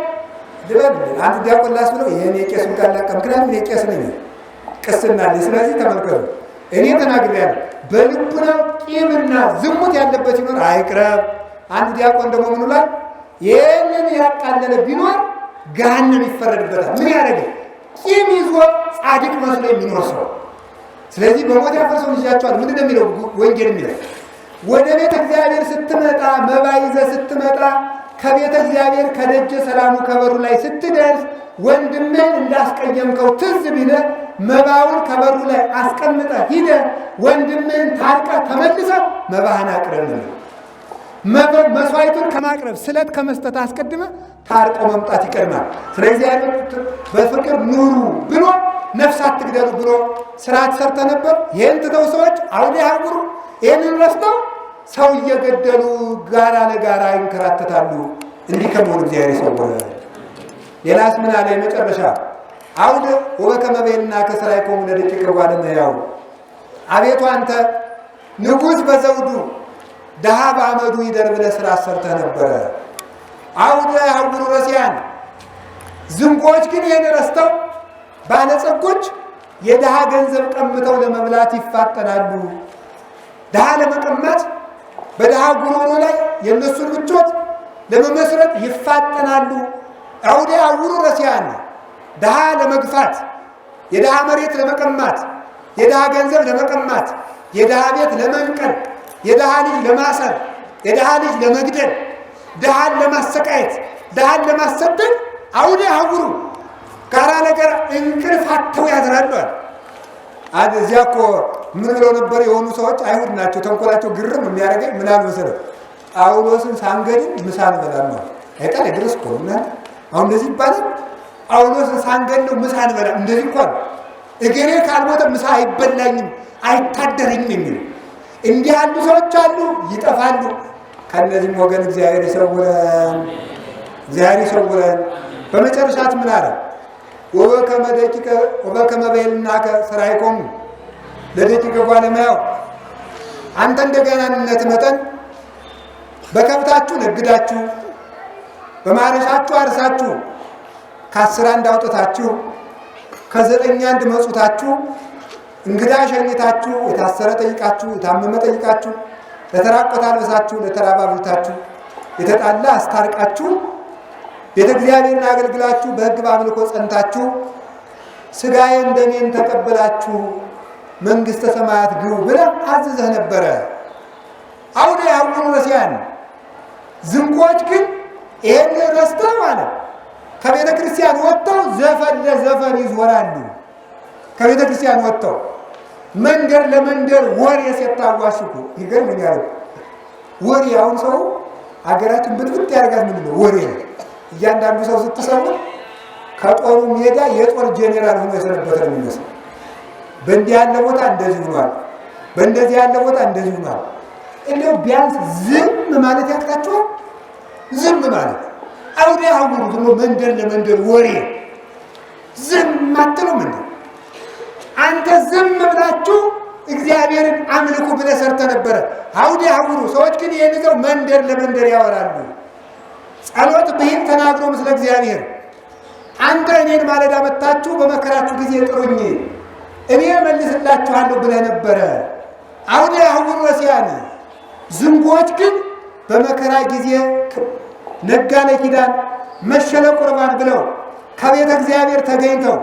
ልበል አንድ ዲያቆን ላስ ብለው ይሄን የቄሱን ቃል ላቀ። ምክንያቱም የቄስ ነኝ ቅስና አለ። ስለዚህ ተመልከቱ እኔ ተናግሬያለሁ። በልቡናው ቂምና ዝሙት ያለበት ይኖር አይቅረብ። አንድ ዲያቆን ደግሞ ምን ብሏል? ይህንን ያቃለለ ቢኖር ገሃነም ይፈረድበታል። ምን ያደረገ? ቂም ይዞ ጻድቅ መስሎ የሚኖር ሰው። ስለዚህ በሞት ያፈርሰው ልጃቸዋል። ምንድን ነው የሚለው ወንጌል የሚለው? ወደ ቤተ እግዚአብሔር ስትመጣ መባ ይዘህ ስትመጣ ከቤተ እግዚአብሔር ከደጀ ሰላሙ ከበሩ ላይ ስትደርስ ወንድምህን እንዳስቀየምከው ትዝ ቢልህ መባውን ከበሩ ላይ አስቀምጠህ ሂደህ ወንድምህን ታርቀህ ተመልሰህ መባህን አቅርብ ነው። መስዋዕቱን ከማቅረብ ስለት ከመስጠት አስቀድመ ታርቆ መምጣት ይቀድማል። ስለዚህ በፍቅር ኑሩ ብሎ ነፍስ አትግደሉ ብሎ ስርዓት ሰርተ ነበር። ይህን ትተው ሰዎች አውደ ያጉሩ ይህንን ረስተው ሰው እየገደሉ ጋራ ለጋራ ይንከራተታሉ። እንዲህ ከመሆኑ እግዚአብሔር ይሰውረን። ሌላስ ምን አለ? የመጨረሻ አውደ ወበከመ በይንና ከሥራይኮሙ ለደቂቀ እጓለ እመሕያው። አቤቱ አንተ ንጉሥ በዘውዱ ድሃ በአመዱ ይደር ብለህ ስራ ሰርተህ ነበረ። አውደ ያውሩ ረሲያን። ዝንጎች ግን ይህን ረስተው ባለጸጎች የድሃ ገንዘብ ቀምተው ለመብላት ይፋጠናሉ። ድሃ ለመቀማት በድሃ ጉሮሮ ላይ የእነሱን ምቾት ለመመስረት ይፋጠናሉ። አውደ ያውሩ ረሲያን ድሃ ለመግፋት፣ የድሃ መሬት ለመቀማት፣ የድሃ ገንዘብ ለመቀማት፣ የድሃ ቤት ለመንቀል፣ የድሃ ልጅ ለማሰር፣ የድሃ ልጅ ለመግደል፣ ድሃን ለማሰቃየት፣ ድሃን ለማሰደድ አውደ ሀውሩ ጋራ ነገር እንቅልፍ አጥተው ያድራሉ። እዚያ እኮ ምን ብለው ነበር የሆኑ ሰዎች? አይሁድ ናቸው። ተንኮላቸው ግርም የሚያደርገኝ ምን አለ መሰለህ? ጳውሎስን ሳንገድል ምሳ እንበላም ነው። አይጣል ድረስ እኮ እና አሁን እንደዚህ ይባላል። ጳውሎስን ሳንገድል ምሳ እንበላም እንደዚህ እኮ ነው። እገሌ ካልሞተ ምሳ አይበላኝም አይታደረኝም የሚሉ እንዲህ ያሉ ሰዎች አሉ፣ ይጠፋሉ። ከእነዚህም ወገን እግዚአብሔር ይሰውረን፣ እግዚአብሔር ይሰውረን። በመጨረሻት ምን አለ? ወበከመ በይልናከ ሥራይኮሙ ለደቂቀ ጓለማያው አንተ እንደገናነት መጠን በከብታችሁ ነግዳችሁ በማረሻችሁ አርሳችሁ ከ10 አንድ አውጥታችሁ ከ9 አንድ መጹታችሁ እንግዳ ሸኝታችሁ የታሰረ ጠይቃችሁ የታመመ ጠይቃችሁ ለተራቆተ አልበሳችሁ ለተራበ አብልታችሁ የተጣላ አስታርቃችሁ ቤተ እግዚአብሔርን አገልግላችሁ በሕግ በአምልኮ ጸንታችሁ ሥጋዬን ደሜን ተቀበላችሁ መንግሥተ ሰማያት ግቡ ብለህ አዝዘህ ነበረ። አውደ ሀውሩ ረሲያን ዝንጎች ግን ይሄን ረስተው ማለት ከቤተ ክርስቲያን ወጥተው ዘፈን ለዘፈን ይዞራሉ። ከቤተ ክርስቲያን ወጥተው መንደር ለመንደር ወሬ ሲያታዋሽኩ ይገርምኛል። ወሬ አሁን ሰው አገራችን ብጥብጥ ያደርጋት ምንድን ነው? ወሬ ነው። እያንዳንዱ ሰው ስትሰሙ ከጦሩ ሜዳ የጦር ጄኔራል ሆኖ የሰነበተ ነው የሚመስለው። በእንዲህ ያለ ቦታ እንደዚህ ሆኗል፣ በእንደዚህ ያለ ቦታ እንደዚህ ሆኗል። እንደው ቢያንስ ዝም ማለት ያቅታችኋል። ዝም ማለት አውደ ሀውሩ ብሎ መንደር ለመንደር ወሬ ዝም አትሉም እንዴ? አንተ ዝም ብላችሁ እግዚአብሔርን አምልኩ ብለህ ሰርተህ ነበረ። አውደ ሀውሩ ሰዎች ግን ይህን ይዘው መንደር ለመንደር ያወራሉ። ጸሎት ብሂል ተናግሮ ምስለ እግዚአብሔር አንተ እኔን ማለዳ መጥታችሁ በመከራችሁ ጊዜ ጥሩኝ እኔ መልስላችኋለሁ ብለህ ነበረ። አውደ ሀውሩ ረሲያን ዝንጎች ግን በመከራ ጊዜ ነጋ ለኪዳን መሸለ ቁርባን ብለው ከቤተ እግዚአብሔር ተገኝተው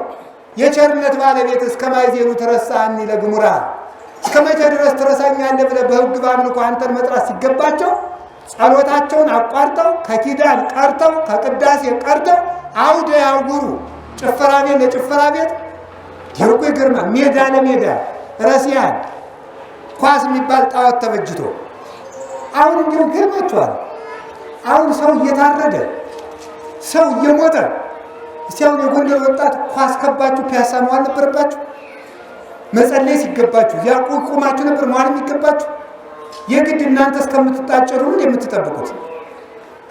የቸርነት ባለቤት እስከ ማይዜኑ ትረሳኒ ለግሙራ እስከ መቼ ድረስ ትረሳኛለህ ብለህ በሕግ በአምልኮ አንተን መጥራት ሲገባቸው ጸሎታቸውን አቋርጠው ከኪዳን ቀርተው ከቅዳሴ ቀርተው አውደ ሀውሩ ጭፈራ ቤት ለጭፈራ ቤት ይርቁ ይገርማል። ሜዳ ለሜዳ ረሲያን ኳስ የሚባል ጣዖት ተበጅቶ አሁን እንዲሁ ገርማችኋል። አሁን ሰው እየታረደ ሰው እየሞተ እስቲ አሁን የጎንደር ወጣት ኳስ ከባችሁ ፒያሳ መዋል ነበረባችሁ? መጸለይ ሲገባችሁ ያ ቁማችሁ ነበር መዋል የሚገባችሁ? የግድ እናንተ እስከምትጣጨሩ ምን የምትጠብቁት?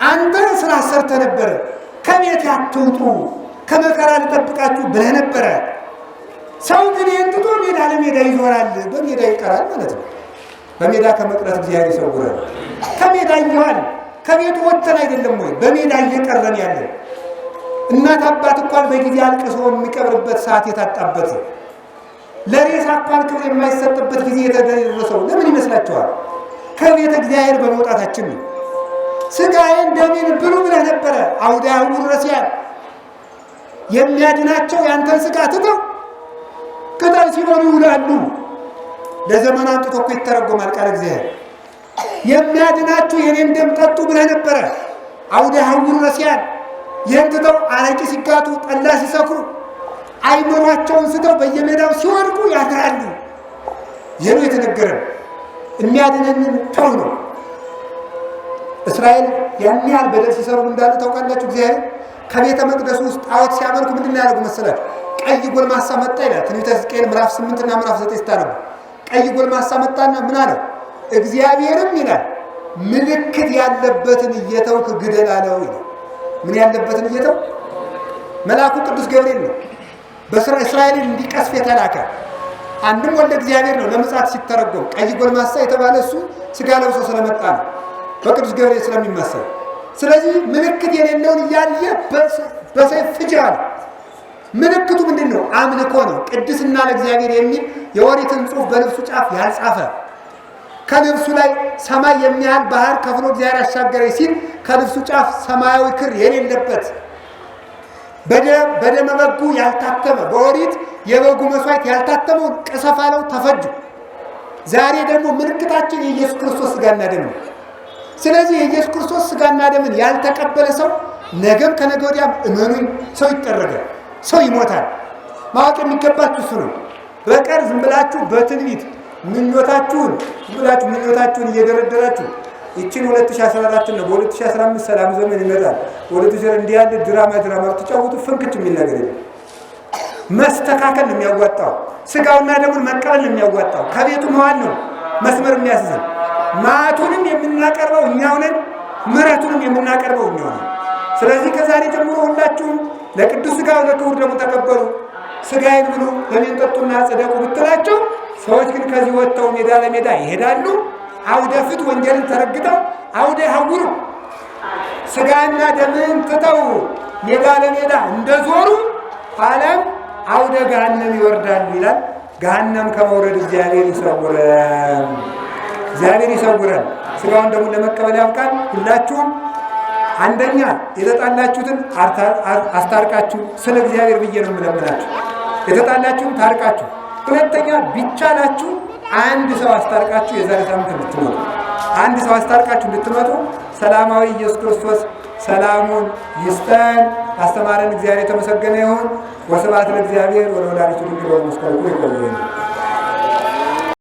አንተ ስራ ሰርተ ነበረ። ከቤት አትውጡ ከመከራ ልጠብቃችሁ ብለህ ነበረ። ሰው ግን የእንትቶ ሜዳ ለሜዳ ይዞራል፣ በሜዳ ይቀራል ማለት ነው። በሜዳ ከመቅረት እግዚአብሔር ይሰውራል። ከሜዳ ይዋል ከቤቱ ወጥተን አይደለም ወይ በሜዳ እየቀረን ያለን? እናት አባት እንኳን በጊዜ አልቅሶ የሚቀብርበት ሰዓት የታጣበት ለሬሳ እንኳን ክብር የማይሰጥበት ጊዜ የተደረሰው ለምን ይመስላችኋል? ከቤተ እግዚአብሔር በመውጣታችን ነው። ሥጋዬን ደሜን ብሉ ብለህ ነበረ። አውደ ሀውሩ ረሲያን የሚያድናቸው ያንተን ሥጋ ትተው ቅጠል ሲበሉ ይውላሉ። ለዘመን አምጥቶ እኮ ይተረጎማል ቃል እግዚአብሔር። የሚያድናችሁ የኔን ደም ጠጡ ብለህ ነበረ። አውደ ሀውሩ ረሲያን ይህን ትተው አረቂ ሲጋቱ ጠላ ሲሰክሩ አይምሯቸውን ስተው በየሜዳው ሲወድቁ ያድራሉ። ይህ ነው የተነገረን። የሚያድነንን ተው ነው። እስራኤል ያን ያህል በደል ሲሰሩ እንዳለ ታውቃላችሁ። እግዚአብሔር ከቤተ መቅደሱ ውስጥ ጣዖት ሲያመልኩ ምንድን ነው ያደርጉ መሰላችሁ? ቀይ ጎልማሳ መጣ ይላል ትንቢተ ሕዝቅኤል ምዕራፍ 8 እና ምዕራፍ 9 ስታነቡ ቀይ ጎልማሳ መጣና ምን አለ? እግዚአብሔርም ይላል ምልክት ያለበትን እየተውክ ግደል አለው ይላል። ምን ያለበትን እየተው? መልአኩ ቅዱስ ገብርኤል ነው በእስራኤልን እንዲቀስፍ የተላከ። አንድም ወልደ እግዚአብሔር ነው ለምጽአት ሲተረጎም። ቀይ ጎልማሳ የተባለ እሱ ሥጋ ለብሶ ስለመጣ ነው በቅዱስ ገብርኤል ስለሚመሰል። ስለዚህ ምልክት የሌለውን እያየ በሰይፍ ፍጅ አለ። ምልክቱ ምንድን ነው? አምልኮ ነው። ቅድስና ለእግዚአብሔር የሚል የኦሪትን ጽሑፍ በልብሱ ጫፍ ያልጻፈ ከልብሱ ላይ ሰማይ የሚያህል ባህር ከፍሎ እግዚአብሔር አሻገረኝ ሲል ከልብሱ ጫፍ ሰማያዊ ክር የሌለበት በደመ በጉ ያልታተመ በኦሪት የበጉ መስዋዕት ያልታተመውን ቀሰፍ አለው፣ ተፈጁ። ዛሬ ደግሞ ምልክታችን የኢየሱስ ክርስቶስ ሥጋና ደም ነው። ስለዚህ የኢየሱስ ክርስቶስ ሥጋና ደምን ያልተቀበለ ሰው ነገም ከነገ ወዲያም እመኑኝ ሰው ይጠረጋል፣ ሰው ይሞታል። ማወቅ የሚገባችሁ እሱ ነው። በቀር ዝም ብላችሁ በትንቢት ምኞታችሁን እየደረደራችሁ ይችን 2014 ነው በ2015 ሰላም ዘመን ይመጣል እንዲህ ያለ ድራማ ብትጫወቱ ፍንክች የሚል ነገር የለም። መስተካከል ነው የሚያዋጣው። ሥጋውና ደሙን መቀበል ነው የሚያዋጣው። ከቤቱ መዋል ነው መስመር የሚያስይዘን። ማቱንም የምናቀርበው እኛው ነን፣ ምሕረቱንም የምናቀርበው እኛው ነን። ስለዚህ ከዛሬ ጀምሮ ሁላችሁም ለቅዱስ ሥጋው ለክቡር ደሙ ተቀበሉ፣ ሥጋዬን ብሉ፣ ደሜን ጠጡና ጽደቁ ብትላቸው ሰዎች ግን ከዚህ ወጥተው ሜዳ ለሜዳ ይሄዳሉ። አውደ ፍት ወንጌልን ተረግጠው አውደ ሐውሩ ሥጋና ደምን ትተው ሜዳ ለሜዳ እንደዞሩ ኋላም አውደ ገሃነም ይወርዳሉ ይላል። ገሃነም ከመውረድ እግዚአብሔር ይሰውረን፣ እግዚአብሔር ይሰውረን። ሥጋውን ደሙን ለመቀበል ያብቃን። ሁላችሁም አንደኛ የተጣላችሁትን አስታርቃችሁ ስለ እግዚአብሔር ብዬ ነው የምለምናችሁ። የተጣላችሁን ታርቃችሁ፣ ሁለተኛ ቢቻላችሁ አንድ ሰው አስታርቃችሁ የዛሬ ሳምንት እንድትመጡ አንድ ሰው አስታርቃችሁ እንድትመጡ ሰላማዊ ኢየሱስ ክርስቶስ ሰላሙን ይስጠን። አስተማረን እግዚአብሔር የተመሰገነ ይሁን። ወስብሐት ለእግዚአብሔር ወለወላዲቱ ድንግል ወለመስቀሉ ክቡር። ይቆየን።